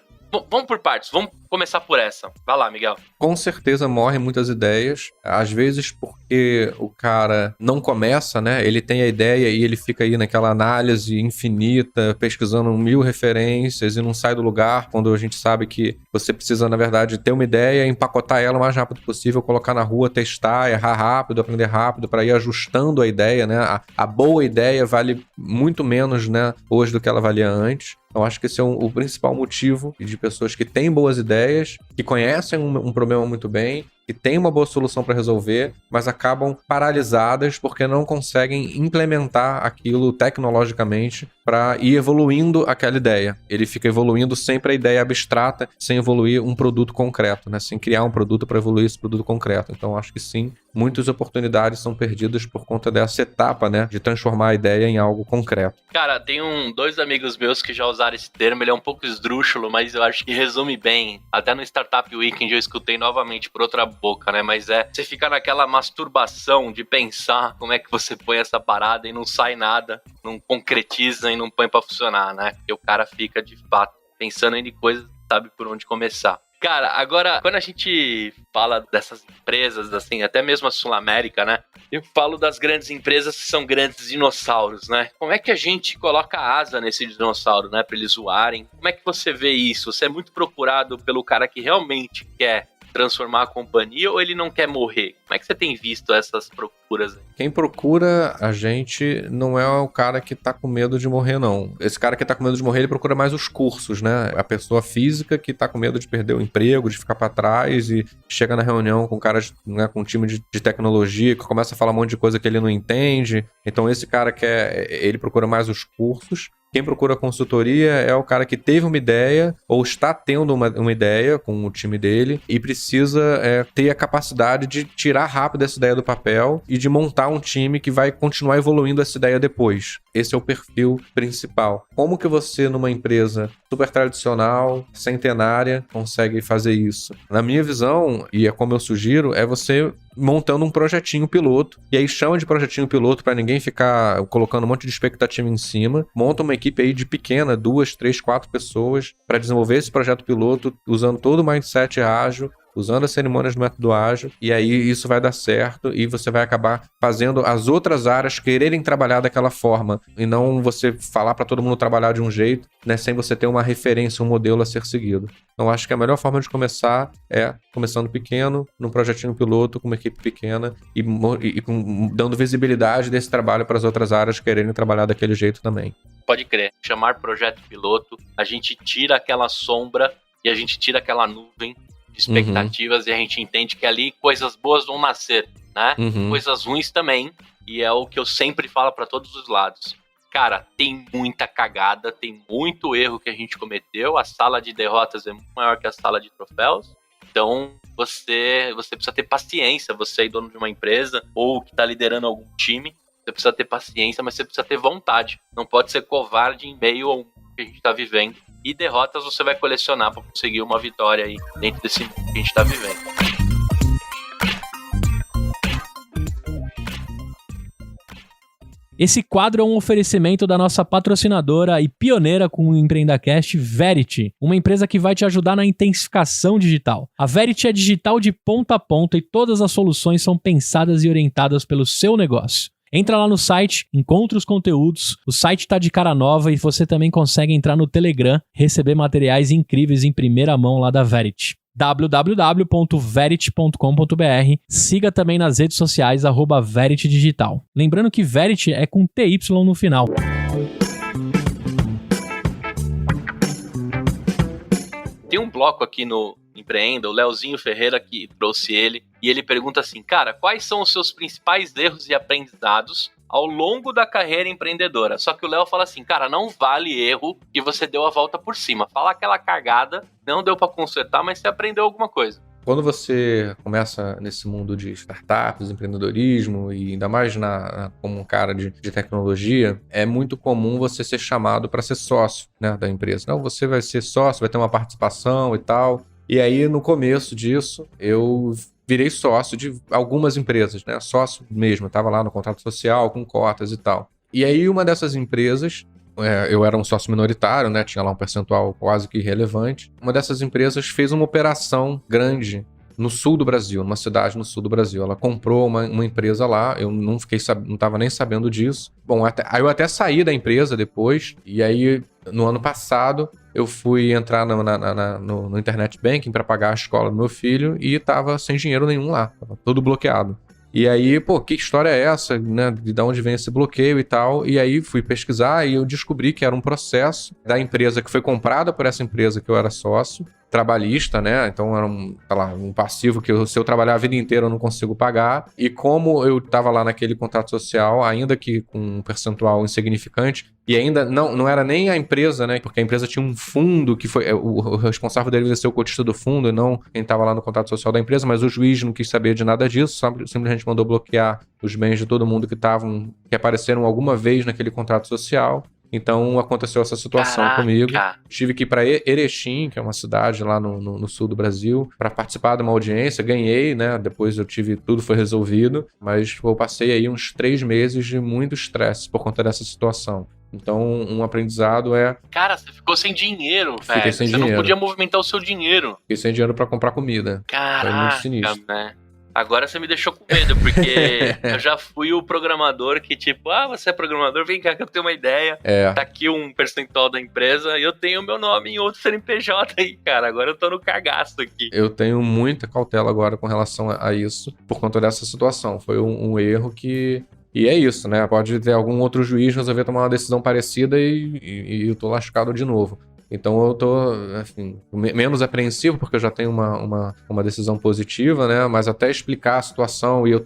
Vamos por partes, vamos começar por essa. Vai lá, Miguel. Com certeza morrem muitas ideias, às vezes porque o cara não começa, né? Ele tem a ideia e ele fica aí naquela análise infinita, pesquisando 1000 referências e não sai do lugar, quando a gente sabe que você precisa, na verdade, ter uma ideia, empacotar ela o mais rápido possível, colocar na rua, testar, errar rápido, aprender rápido, para ir ajustando a ideia, né? A boa ideia vale muito menos, né, hoje do que ela valia antes. Eu acho que esse é o principal motivo de pessoas que têm boas ideias, que conhecem um problema muito bem, que têm uma boa solução para resolver, mas acabam paralisadas porque não conseguem implementar aquilo tecnologicamente para ir evoluindo aquela ideia. Ele fica evoluindo sempre a ideia abstrata, sem evoluir um produto concreto, né? Sem criar um produto para evoluir esse produto concreto. Então, acho que sim, muitas oportunidades são perdidas por conta dessa etapa, né? De transformar a ideia em algo concreto. Cara, tem 2 amigos meus que já usaram esse termo, ele é um pouco esdrúxulo, mas eu acho que resume bem. Até no Startup Weekend eu escutei novamente por outra boca, né? Mas você fica naquela masturbação de pensar como é que você põe essa parada e não sai nada, não concretiza e não põe pra funcionar, né? E o cara fica, de fato, pensando em coisas, sabe por onde começar. Cara, agora, quando a gente fala dessas empresas, assim, até mesmo a Sul América, né? Eu falo das grandes empresas que são grandes dinossauros, né? Como é que a gente coloca asa nesse dinossauro, né? Pra eles voarem? Como é que você vê isso? Você é muito procurado pelo cara que realmente quer transformar a companhia ou ele não quer morrer? Como é que você tem visto essas procuras aí? Quem procura a gente não é o cara que tá com medo de morrer, não. Esse cara que tá com medo de morrer, ele procura mais os cursos, né? A pessoa física que tá com medo de perder o emprego, de ficar pra trás e chega na reunião com caras, né, com um time de tecnologia que começa a falar um monte de coisa que ele não entende. Então esse cara ele procura mais os cursos. Quem procura consultoria é o cara que teve uma ideia ou está tendo uma ideia com o time dele e precisa ter a capacidade de tirar rápido essa ideia do papel e de montar um time que vai continuar evoluindo essa ideia depois. Esse é o perfil principal. Como que você, numa empresa super tradicional, centenária, consegue fazer isso? Na minha visão, e é como eu sugiro, é você montando um projetinho piloto, e aí chama de projetinho piloto para ninguém ficar colocando um monte de expectativa em cima, monta uma equipe aí de pequena, 2, 3, 4 pessoas para desenvolver esse projeto piloto, usando todo o mindset ágil, usando as cerimônias do método ágil, e aí isso vai dar certo e você vai acabar fazendo as outras áreas quererem trabalhar daquela forma e não você falar para todo mundo trabalhar de um jeito, né, sem você ter uma referência, um modelo a ser seguido. Então acho que a melhor forma de começar é começando pequeno, num projetinho piloto, com uma equipe pequena e dando visibilidade desse trabalho para as outras áreas quererem trabalhar daquele jeito também. Pode crer. Chamar projeto piloto, a gente tira aquela sombra e a gente tira aquela nuvem de expectativas e a gente entende que ali coisas boas vão nascer, né? Coisas ruins também, e é o que eu sempre falo para todos os lados. Cara, tem muita cagada, tem muito erro que a gente cometeu, a sala de derrotas é muito maior que a sala de troféus, então você precisa ter paciência, você é dono de uma empresa ou que está liderando algum time, você precisa ter paciência, mas você precisa ter vontade, não pode ser covarde em meio ao que a gente está vivendo, e derrotas você vai colecionar para conseguir uma vitória aí dentro desse mundo que a gente está vivendo. Esse quadro é um oferecimento da nossa patrocinadora e pioneira com o EmpreendaCast, Verity, uma empresa que vai te ajudar na intensificação digital. A Verity é digital de ponta a ponta e todas as soluções são pensadas e orientadas pelo seu negócio. Entra lá no site, encontra os conteúdos, o site está de cara nova e você também consegue entrar no Telegram, receber materiais incríveis em primeira mão lá da Verity. www.verity.com.br. Siga também nas redes sociais @Verity Digital. Lembrando que Verity é com TY no final. Tem um bloco aqui no Empreenda, o Leozinho Ferreira que trouxe ele, e ele pergunta assim, cara, quais são os seus principais erros e aprendizados ao longo da carreira empreendedora? Só que o Léo fala assim, cara, não vale erro que você deu a volta por cima. Fala aquela cagada, não deu pra consertar, mas você aprendeu alguma coisa. Quando você começa nesse mundo de startups, empreendedorismo e ainda mais como um cara de tecnologia, é muito comum você ser chamado para ser sócio, né, da empresa. Não, você vai ser sócio, vai ter uma participação e tal. E aí, no começo disso, eu virei sócio de algumas empresas, né? Sócio mesmo, eu estava lá no contrato social, com cotas e tal. E aí, uma dessas empresas, eu era um sócio minoritário, né? Tinha lá um percentual quase que irrelevante. Uma dessas empresas fez uma operação grande no sul do Brasil, numa cidade no sul do Brasil. Ela comprou uma empresa lá, eu não estava nem sabendo disso. Bom, aí eu até saí da empresa depois, e aí, no ano passado, eu fui entrar no Internet Banking para pagar a escola do meu filho e tava sem dinheiro nenhum lá, tava todo bloqueado. E aí, pô, que história é essa, né? De onde vem esse bloqueio e tal? E aí fui pesquisar e eu descobri que era um processo da empresa que foi comprada por essa empresa que eu era sócio, trabalhista, né? Então era um passivo que se eu trabalhar a vida inteira eu não consigo pagar. E como eu estava lá naquele contrato social, ainda que com um percentual insignificante, e ainda não era nem a empresa, né? Porque a empresa tinha um fundo que foi... O responsável deveria ser o cotista do fundo e não quem estava lá no contrato social da empresa, mas o juiz não quis saber de nada disso, simplesmente mandou bloquear os bens de todo mundo que apareceram alguma vez naquele contrato social. Então aconteceu essa situação comigo. Tive que ir para Erechim, que é uma cidade lá no sul do Brasil, para participar de uma audiência. Ganhei, né? Depois tudo foi resolvido, mas eu passei aí uns 3 meses de muito estresse por conta dessa situação. Então, um aprendizado é... Cara, você ficou sem dinheiro, velho. Fiquei sem dinheiro. Não podia movimentar o seu dinheiro. Fiquei sem dinheiro para comprar comida. Caraca, foi muito sinistro. Né? Agora você me deixou com medo, porque eu já fui o programador que tipo, você é programador, vem cá que eu tenho uma ideia. Tá aqui um percentual da empresa e eu tenho meu nome em outro CNPJ aí, cara. Agora eu tô no cagaço aqui. Eu tenho muita cautela agora com relação a isso, por conta dessa situação. Foi um erro que... E é isso, né? Pode ter algum outro juiz resolver tomar uma decisão parecida e eu tô lascado de novo. Então eu tô, enfim, menos apreensivo, porque eu já tenho uma decisão positiva, né? Mas até explicar a situação e eu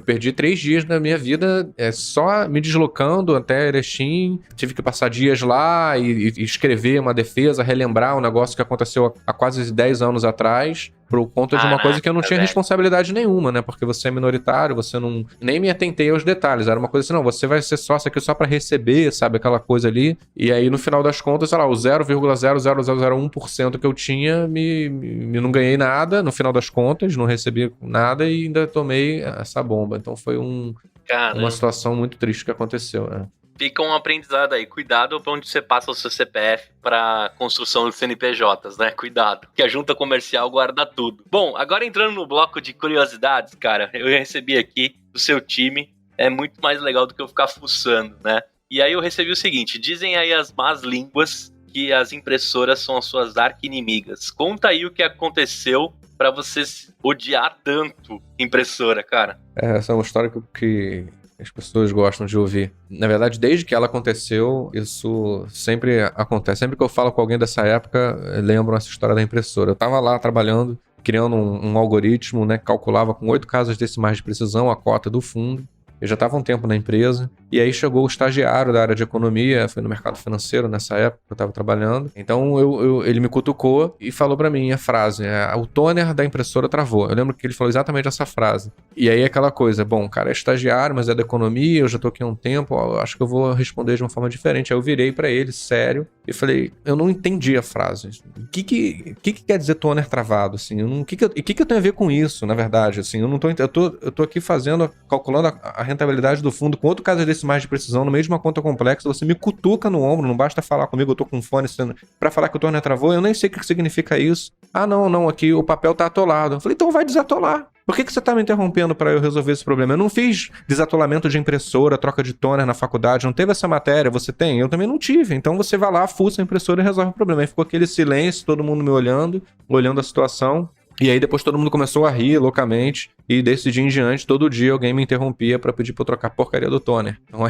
perdi 3 dias da minha vida só me deslocando até Erechim. Tive que passar dias lá e escrever uma defesa, relembrar um negócio que aconteceu há quase 10 anos atrás. Por conta de uma coisa que eu não tinha responsabilidade nenhuma, né? Porque você é minoritário, você não... Nem me atentei aos detalhes. Era uma coisa assim, não, você vai ser sócio aqui só pra receber, sabe? Aquela coisa ali. E aí, no final das contas, sei lá, o 0,00001% que eu tinha, não ganhei nada, no final das contas, não recebi nada e ainda tomei essa bomba. Então foi uma situação muito triste que aconteceu, né? Fica um aprendizado aí. Cuidado pra onde você passa o seu CPF pra construção dos CNPJs, né? Cuidado, que a junta comercial guarda tudo. Bom, agora entrando no bloco de curiosidades, cara, eu recebi aqui do seu time. É muito mais legal do que eu ficar fuçando, né? E aí eu recebi o seguinte, dizem aí as más línguas que as impressoras são as suas arqui-inimigas. Conta aí o que aconteceu pra você odiar tanto impressora, cara. Essa é uma história que as pessoas gostam de ouvir. Na verdade, desde que ela aconteceu, isso sempre acontece. Sempre que eu falo com alguém dessa época, lembram essa história da impressora. Eu tava lá trabalhando, criando um algoritmo, né, que calculava com 8 casas decimais de precisão a cota do fundo. Eu já estava um tempo na empresa, e aí chegou o estagiário da área de economia, foi no mercado financeiro nessa época que eu estava trabalhando. Então ele me cutucou e falou para mim a frase, o toner da impressora travou. Eu lembro que ele falou exatamente essa frase. E aí aquela coisa, bom, o cara é estagiário, mas é da economia, eu já tô aqui há um tempo, acho que eu vou responder de uma forma diferente. Aí eu virei para ele, sério, e falei, eu não entendi a frase. O que quer dizer toner travado? Assim, o que eu tenho a ver com isso, na verdade? Assim, eu tô aqui calculando a rentabilidade do fundo com outro caso decimais de precisão no meio de uma conta complexa, você me cutuca no ombro, não basta falar comigo, eu tô com um fone pra falar que o toner travou, eu nem sei o que significa isso. Não, aqui o papel tá atolado. Eu falei, então vai desatolar. Por que você tá me interrompendo pra eu resolver esse problema? Eu não fiz desatolamento de impressora, troca de toner na faculdade, não teve essa matéria, você tem? Eu também não tive. Então você vai lá, fuça a impressora e resolve o problema. Aí ficou aquele silêncio, todo mundo me olhando a situação. E aí depois todo mundo começou a rir loucamente, e desse dia em diante, todo dia alguém me interrompia pra pedir pra eu trocar a porcaria do toner. Então,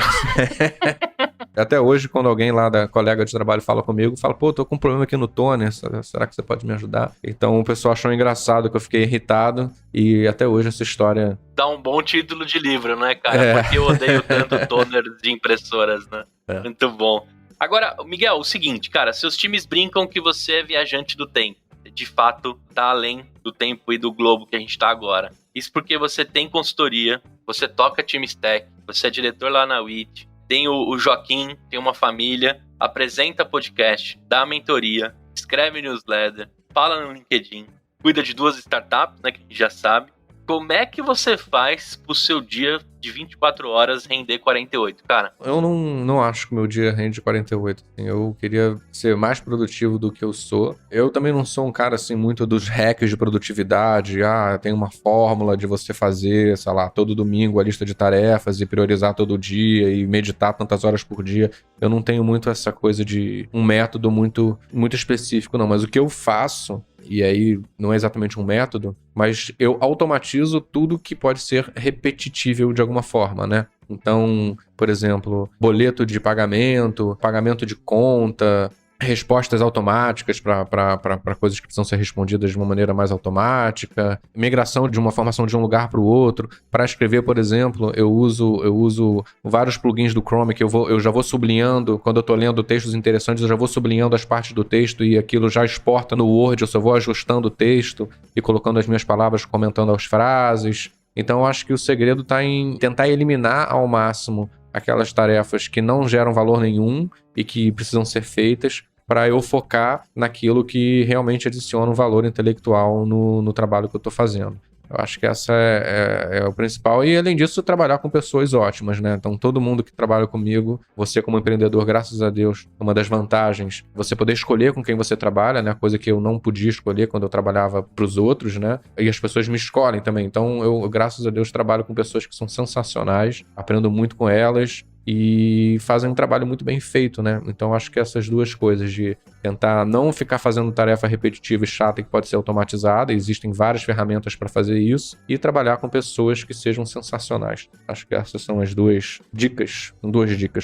até hoje, quando alguém lá da colega de trabalho fala comigo, fala, pô, tô com um problema aqui no toner, será que você pode me ajudar? Então o pessoal achou engraçado que eu fiquei irritado, e até hoje essa história... Dá um bom título de livro, né, cara? Porque eu odeio tanto toner de impressoras, né? Muito bom. Agora, Miguel, o seguinte, cara, seus times brincam que você é viajante do tempo. De fato, tá além do tempo e do globo que a gente tá agora. Isso porque você tem consultoria, você toca times tech, você é diretor lá na WIT, tem o Joaquim, tem uma família, apresenta podcast, dá mentoria, escreve newsletter, fala no LinkedIn, cuida de 2 startups, né, que a gente já sabe. Como é que você faz pro seu dia de 24 horas render 48, cara? Eu não acho que o meu dia rende 48. Assim, eu queria ser mais produtivo do que eu sou. Eu também não sou um cara, assim, muito dos hacks de produtividade. Tem uma fórmula de você fazer, sei lá, todo domingo a lista de tarefas e priorizar todo dia e meditar tantas horas por dia. Eu não tenho muito essa coisa de um método muito específico, não. Mas o que eu faço... E aí, não é exatamente um método, mas eu automatizo tudo que pode ser repetitível de alguma forma, né? Então, por exemplo, boleto de pagamento, pagamento de conta, respostas automáticas para coisas que precisam ser respondidas de uma maneira mais automática, migração de uma informação de um lugar para o outro. Para escrever, por exemplo, eu uso vários plugins do Chrome que eu já vou sublinhando, quando eu estou lendo textos interessantes, eu já vou sublinhando as partes do texto e aquilo já exporta no Word, eu só vou ajustando o texto e colocando as minhas palavras, comentando as frases. Então eu acho que o segredo está em tentar eliminar ao máximo aquelas tarefas que não geram valor nenhum e que precisam ser feitas, para eu focar naquilo que realmente adiciona um valor intelectual no trabalho que eu estou fazendo. Eu acho que essa é o principal. E, além disso, trabalhar com pessoas ótimas, né? Então, todo mundo que trabalha comigo, você como empreendedor, graças a Deus, uma das vantagens, você poder escolher com quem você trabalha, né? Coisa que eu não podia escolher quando eu trabalhava para os outros, né? E as pessoas me escolhem também. Então, eu, graças a Deus, trabalho com pessoas que são sensacionais, aprendo muito com elas, e fazem um trabalho muito bem feito, né? Então acho que essas duas coisas de tentar não ficar fazendo tarefa repetitiva e chata que pode ser automatizada, existem várias ferramentas para fazer isso, e trabalhar com pessoas que sejam sensacionais. Acho que essas são as duas dicas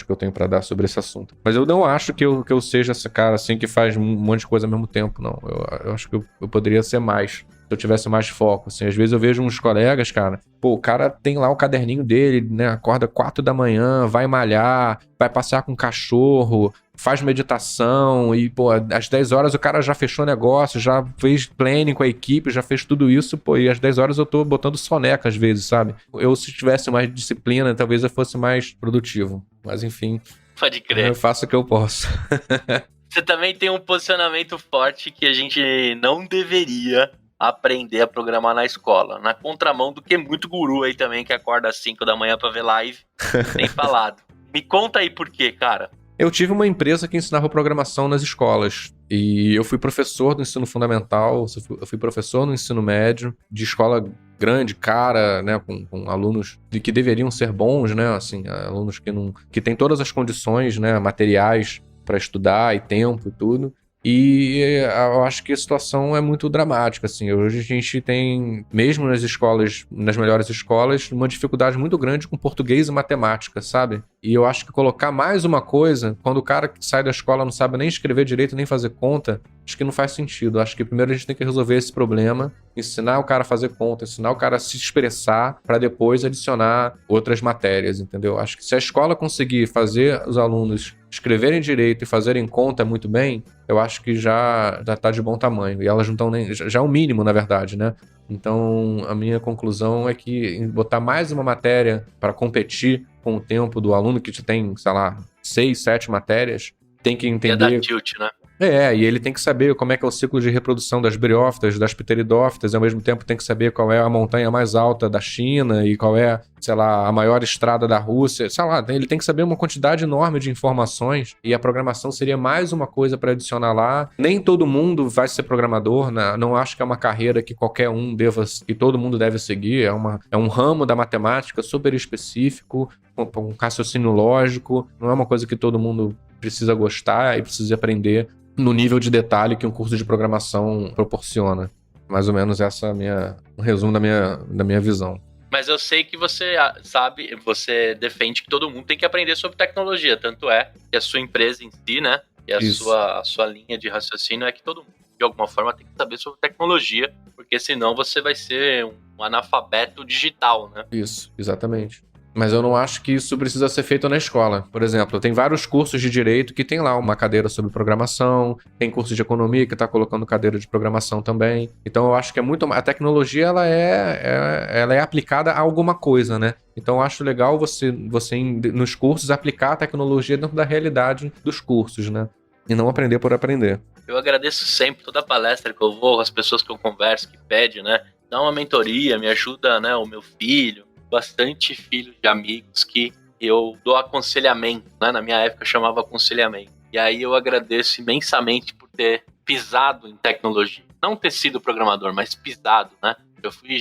que eu tenho para dar sobre esse assunto. Mas eu não acho que eu seja esse cara assim que faz um monte de coisa ao mesmo tempo, não. Eu acho que eu poderia ser mais. Se eu tivesse mais foco, assim. Às vezes eu vejo uns colegas, cara, o cara tem lá o caderninho dele, né, acorda 4 da manhã, vai malhar, vai passear com o cachorro, faz meditação e, às 10 horas o cara já fechou negócio, já fez planning com a equipe, já fez tudo isso, e às 10 horas eu tô botando soneca às vezes, sabe? Se tivesse mais disciplina, talvez eu fosse mais produtivo. Mas, enfim, pode crer. Eu faço o que eu posso. Você também tem um posicionamento forte que a gente não deveria aprender a programar na escola. Na contramão do que muito guru aí também, que acorda às 5 da manhã pra ver live, tem falado. Me conta aí por quê, cara. Eu tive uma empresa que ensinava programação nas escolas. E eu fui professor do ensino fundamental, eu fui professor no ensino médio, de escola grande, cara, né, com alunos que deveriam ser bons, né, assim, alunos que têm todas as condições, né, materiais para estudar e tempo e tudo. E eu acho que a situação é muito dramática, assim. Hoje a gente tem, mesmo nas escolas, nas melhores escolas, uma dificuldade muito grande com português e matemática, sabe? E eu acho que colocar mais uma coisa, quando o cara que sai da escola não sabe nem escrever direito, nem fazer conta, acho que não faz sentido. Acho que primeiro a gente tem que resolver esse problema, ensinar o cara a fazer conta, ensinar o cara a se expressar, para depois adicionar outras matérias, entendeu? Acho que se a escola conseguir fazer os alunos escreverem direito e fazerem conta muito bem, eu acho que já tá de bom tamanho. E elas não estão nem... Já é o mínimo, na verdade, né? Então, a minha conclusão é que botar mais uma matéria para competir com o tempo do aluno que tem, sei lá, 6, 7 matérias, tem que entender... É da tilt, né? E ele tem que saber como é que é o ciclo de reprodução das briófitas, das pteridófitas, e ao mesmo tempo tem que saber qual é a montanha mais alta da China e qual é, sei lá, a maior estrada da Rússia, sei lá, ele tem que saber uma quantidade enorme de informações, e a programação seria mais uma coisa para adicionar lá. Nem todo mundo vai ser programador, né? Não acho que é uma carreira que qualquer um que todo mundo deve seguir, é um ramo da matemática super específico, com um raciocínio lógico, não é uma coisa que todo mundo precisa gostar e precisa aprender no nível de detalhe que um curso de programação proporciona. Mais ou menos essa é um resumo da minha visão. Mas eu sei que você sabe, você defende que todo mundo tem que aprender sobre tecnologia. Tanto é que a sua empresa em si, né? E a sua linha de raciocínio é que todo mundo, de alguma forma, tem que saber sobre tecnologia, porque senão você vai ser um analfabeto digital, né? Isso, exatamente. Mas eu não acho que isso precisa ser feito na escola. Por exemplo, tem vários cursos de direito que tem lá uma cadeira sobre programação, tem curso de economia que está colocando cadeira de programação também. Então eu acho que é muito... A tecnologia, ela é aplicada a alguma coisa, né? Então eu acho legal você nos cursos, aplicar a tecnologia dentro da realidade dos cursos, né? E não aprender por aprender. Eu agradeço sempre toda a palestra que eu vou, as pessoas que eu converso, que pedem, né? Dá uma mentoria, me ajuda, né? O meu filho. Bastante filhos de amigos que eu dou aconselhamento, né? Na minha época eu chamava aconselhamento. E aí eu agradeço imensamente por ter pisado em tecnologia. Não ter sido programador, mas pisado, né? Eu fui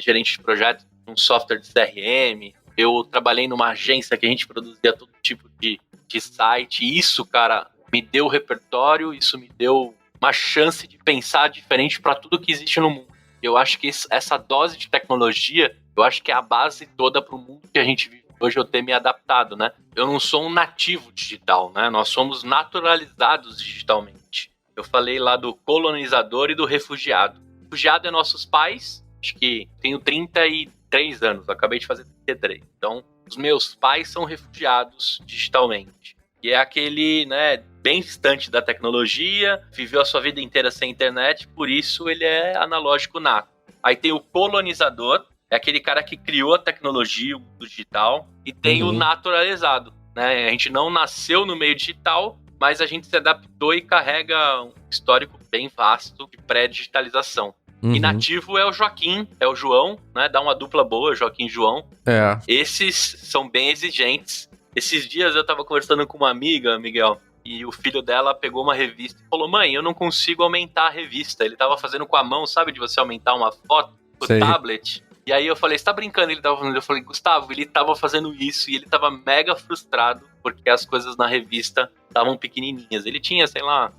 gerente de projeto num software de CRM, eu trabalhei numa agência que a gente produzia todo tipo de site. E isso, cara, me deu repertório, isso me deu uma chance de pensar diferente para tudo que existe no mundo. Eu acho que essa dose de tecnologia, eu acho que é a base toda para o mundo que a gente vive hoje, eu ter me adaptado, né? Eu não sou um nativo digital, né? Nós somos naturalizados digitalmente. Eu falei lá do colonizador e do refugiado. O refugiado é nossos pais, acho que tenho 33 anos, acabei de fazer 33. Então, os meus pais são refugiados digitalmente. E é aquele, né, bem distante da tecnologia, viveu a sua vida inteira sem internet, por isso ele é analógico nato. Aí tem o colonizador, é aquele cara que criou a tecnologia, o mundo digital, e tem o naturalizado, né? A gente não nasceu no meio digital, mas a gente se adaptou e carrega um histórico bem vasto de pré-digitalização. E nativo é o Joaquim, é o João, né? Dá uma dupla boa, Joaquim e João. É. Esses são bem exigentes. Esses dias eu tava conversando com uma amiga, Miguel, e o filho dela pegou uma revista e falou: mãe, eu não consigo aumentar a revista. Ele tava fazendo com a mão, sabe, de você aumentar uma foto com o tablet. E aí eu falei: você tá brincando? Ele tava falando. Eu falei: Gustavo, ele tava fazendo isso e ele tava mega frustrado porque as coisas na revista estavam pequenininhas. Ele tinha, sei lá,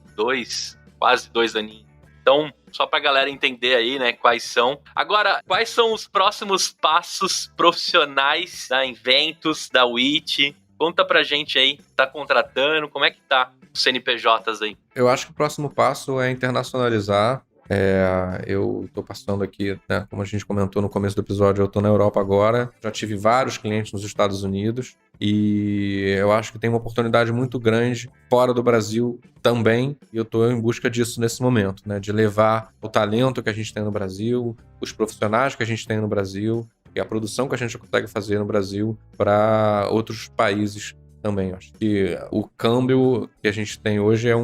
quase 2 aninhos. Então, só pra galera entender aí, né, quais são. Agora, quais são os próximos passos profissionais da Inventus, da WIT? Conta pra gente aí, tá contratando, como é que tá os CNPJs aí? Eu acho que o próximo passo é internacionalizar. Eu tô passando aqui, né, como a gente comentou no começo do episódio, eu tô na Europa agora, já tive vários clientes nos Estados Unidos e eu acho que tem uma oportunidade muito grande fora do Brasil também, e eu tô em busca disso nesse momento, né, de levar o talento que a gente tem no Brasil, os profissionais que a gente tem no Brasil e a produção que a gente consegue fazer no Brasil para outros países também. Acho que o câmbio que a gente tem hoje é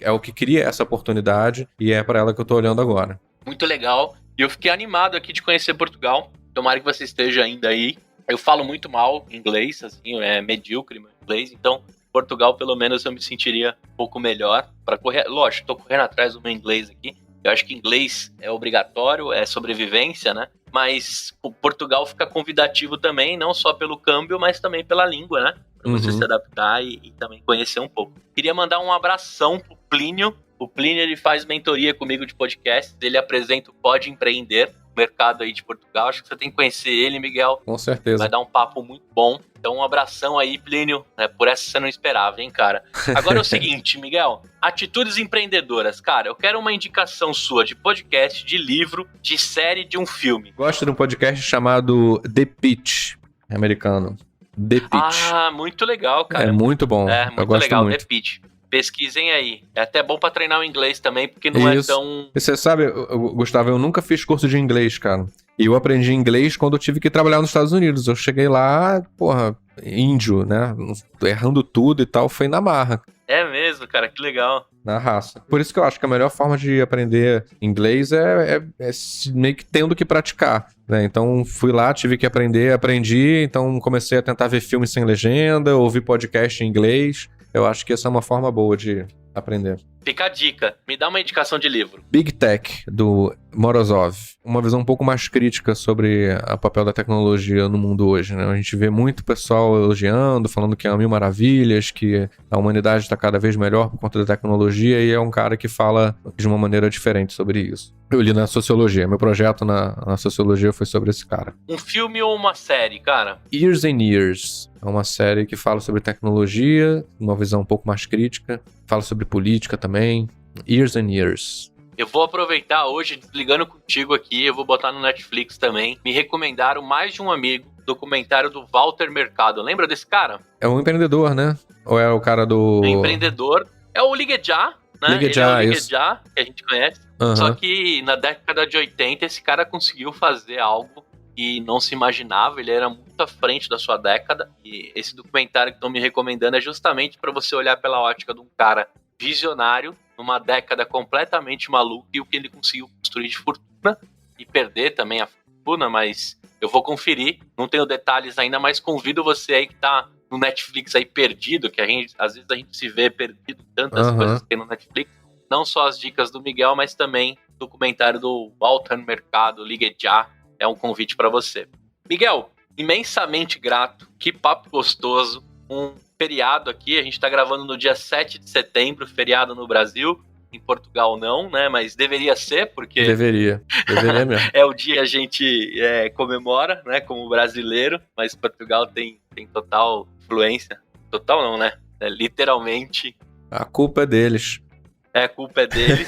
o que cria essa oportunidade e é para ela que eu tô olhando agora. Muito legal. E eu fiquei animado aqui de conhecer Portugal. Tomara que você esteja ainda aí. Eu falo muito mal inglês, assim, é medíocre meu inglês, então Portugal, pelo menos, eu me sentiria um pouco melhor para correr. Lógico, tô correndo atrás do meu inglês aqui. Eu acho que inglês é obrigatório, é sobrevivência, né? Mas o Portugal fica convidativo também, não só pelo câmbio, mas também pela língua, né? Para você se adaptar e também conhecer um pouco. Queria mandar um abração pro Plínio. O Plínio, ele faz mentoria comigo de podcast. Ele apresenta o Pode Empreender, mercado aí de Portugal. Acho que você tem que conhecer ele, Miguel. Com certeza. Vai dar um papo muito bom. Então, um abração aí, Plínio. Por essa você não esperava, hein, cara? Agora é o seguinte, Miguel. Atitudes empreendedoras. Cara, eu quero uma indicação sua de podcast, de livro, de série, de um filme. Gosto de um podcast chamado The Pitch, americano. The Pitch. Ah, muito legal, cara. É muito bom. É, eu muito gosto legal. muito. The Pitch. Pesquisem aí. É até bom pra treinar o inglês também, porque não é tão... E você sabe, Gustavo, eu nunca fiz curso de inglês, cara. E eu aprendi inglês quando eu tive que trabalhar nos Estados Unidos. Eu cheguei lá, índio, né? Errando tudo e tal, foi na marra. É mesmo, cara, que legal. Na raça. Por isso que eu acho que a melhor forma de aprender inglês é meio que tendo que praticar, né? Então fui lá, tive que aprender, aprendi, então comecei a tentar ver filmes sem legenda, ouvir podcast em inglês. Eu acho que essa é uma forma boa de aprender. Fica a dica. Me dá uma indicação de livro. Big Tech, do Morozov. Uma visão um pouco mais crítica sobre o papel da tecnologia no mundo hoje, né? A gente vê muito pessoal elogiando, falando que é 1000 maravilhas, que a humanidade está cada vez melhor por conta da tecnologia, e é um cara que fala de uma maneira diferente sobre isso. Eu li na Sociologia. Meu projeto na Sociologia foi sobre esse cara. Um filme ou uma série, cara? Years and Years. É uma série que fala sobre tecnologia, uma visão um pouco mais crítica. Fala sobre política também. Years and Years. Eu vou aproveitar hoje, desligando contigo aqui, eu vou botar no Netflix também. Me recomendaram mais de um amigo, documentário do Walter Mercado. Lembra desse cara? É um empreendedor, né? Ou é o cara do... É empreendedor. É o Liguejá, né? Liguejá, Ele é o isso. Liguejá, que a gente conhece. Só que na década de 80, esse cara conseguiu fazer algo que não se imaginava. Ele era muito à frente da sua década. E esse documentário que estão me recomendando é justamente para você olhar pela ótica de um cara visionário, numa década completamente maluca, e o que ele conseguiu construir de fortuna e perder também a fortuna, mas eu vou conferir. Não tenho detalhes ainda, mas convido você aí que tá no Netflix aí perdido, que às vezes a gente se vê perdido em tantas coisas que tem no Netflix. Não só as dicas do Miguel, mas também o documentário do Walter Mercado, Liguejá, é um convite para você. Miguel, imensamente grato, que papo gostoso, um feriado aqui, a gente tá gravando no dia 7 de setembro, feriado no Brasil, em Portugal não, né, mas deveria ser, porque... Deveria mesmo. É o dia que a gente comemora, né, como brasileiro, mas Portugal tem total influência, total não, né, literalmente. A culpa é deles. A culpa é deles.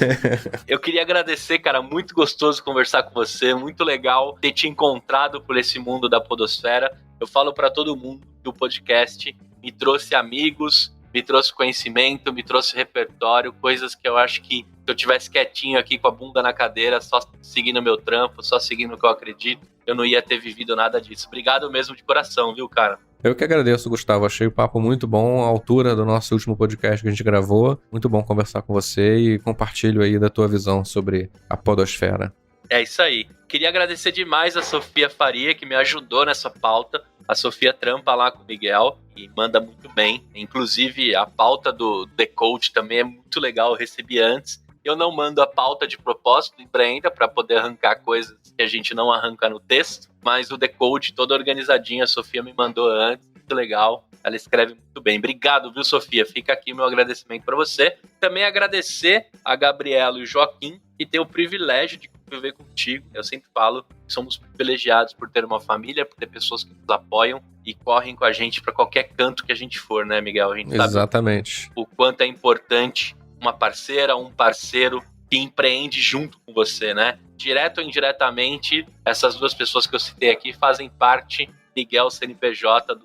Eu queria agradecer, cara, muito gostoso conversar com você, muito legal ter te encontrado por esse mundo da podosfera. Eu falo pra todo mundo que o podcast me trouxe amigos, me trouxe conhecimento, me trouxe repertório, coisas que eu acho que se eu tivesse quietinho aqui com a bunda na cadeira, só seguindo o meu trampo, só seguindo o que eu acredito, eu não ia ter vivido nada disso. Obrigado mesmo de coração, viu, cara? Eu que agradeço, Gustavo. Achei o papo muito bom, à altura do nosso último podcast que a gente gravou. Muito bom conversar com você e compartilho aí da tua visão sobre a podosfera. É isso aí. Queria agradecer demais a Sofia Faria, que me ajudou nessa pauta. A Sofia trampa lá com o Miguel e manda muito bem. Inclusive, a pauta do The Code também é muito legal, eu recebi antes. Eu não mando a pauta de propósito empreenda para poder arrancar coisas que a gente não arranca no texto, mas o The Code, toda organizadinha, a Sofia me mandou antes, muito legal. Ela escreve muito bem. Obrigado, viu, Sofia? Fica aqui o meu agradecimento para você. Também agradecer a Gabriela e o Joaquim, que tem o privilégio de conviver contigo. Eu sempre falo que somos privilegiados por ter uma família, por ter pessoas que nos apoiam e correm com a gente para qualquer canto que a gente for, né, Miguel? A gente Exatamente. sabe o quanto é importante uma parceira, um parceiro que empreende junto com você, né? Direto ou indiretamente, essas duas pessoas que eu citei aqui fazem parte, Miguel, CNPJ.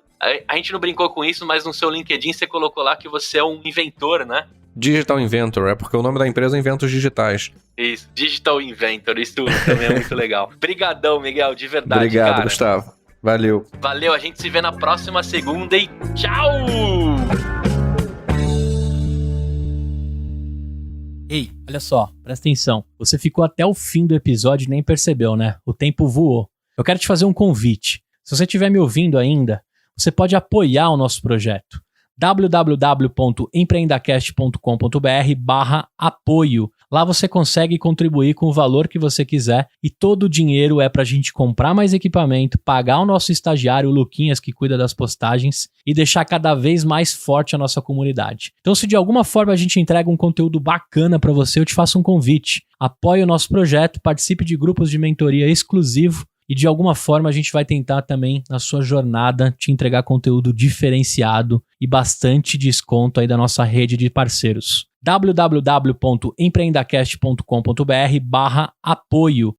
A gente não brincou com isso, mas no seu LinkedIn você colocou lá que você é um inventor, né? Digital Inventor, é porque o nome da empresa é Inventos Digitais. Isso, Digital Inventor, isso também é muito legal. Obrigadão, Miguel, de verdade, Obrigado, cara. Gustavo. Valeu. Valeu, a gente se vê na próxima segunda e tchau! Ei, olha só, presta atenção. Você ficou até o fim do episódio e nem percebeu, né? O tempo voou. Eu quero te fazer um convite. Se você estiver me ouvindo ainda, você pode apoiar o nosso projeto. www.empreendacast.com.br/apoio. Lá você consegue contribuir com o valor que você quiser e todo o dinheiro é para a gente comprar mais equipamento, pagar o nosso estagiário, o Luquinhas, que cuida das postagens, e deixar cada vez mais forte a nossa comunidade. Então, se de alguma forma a gente entrega um conteúdo bacana para você, eu te faço um convite. Apoie o nosso projeto, participe de grupos de mentoria exclusivo e de alguma forma a gente vai tentar também, na sua jornada, te entregar conteúdo diferenciado e bastante desconto aí da nossa rede de parceiros. www.empreendacast.com.br/apoio.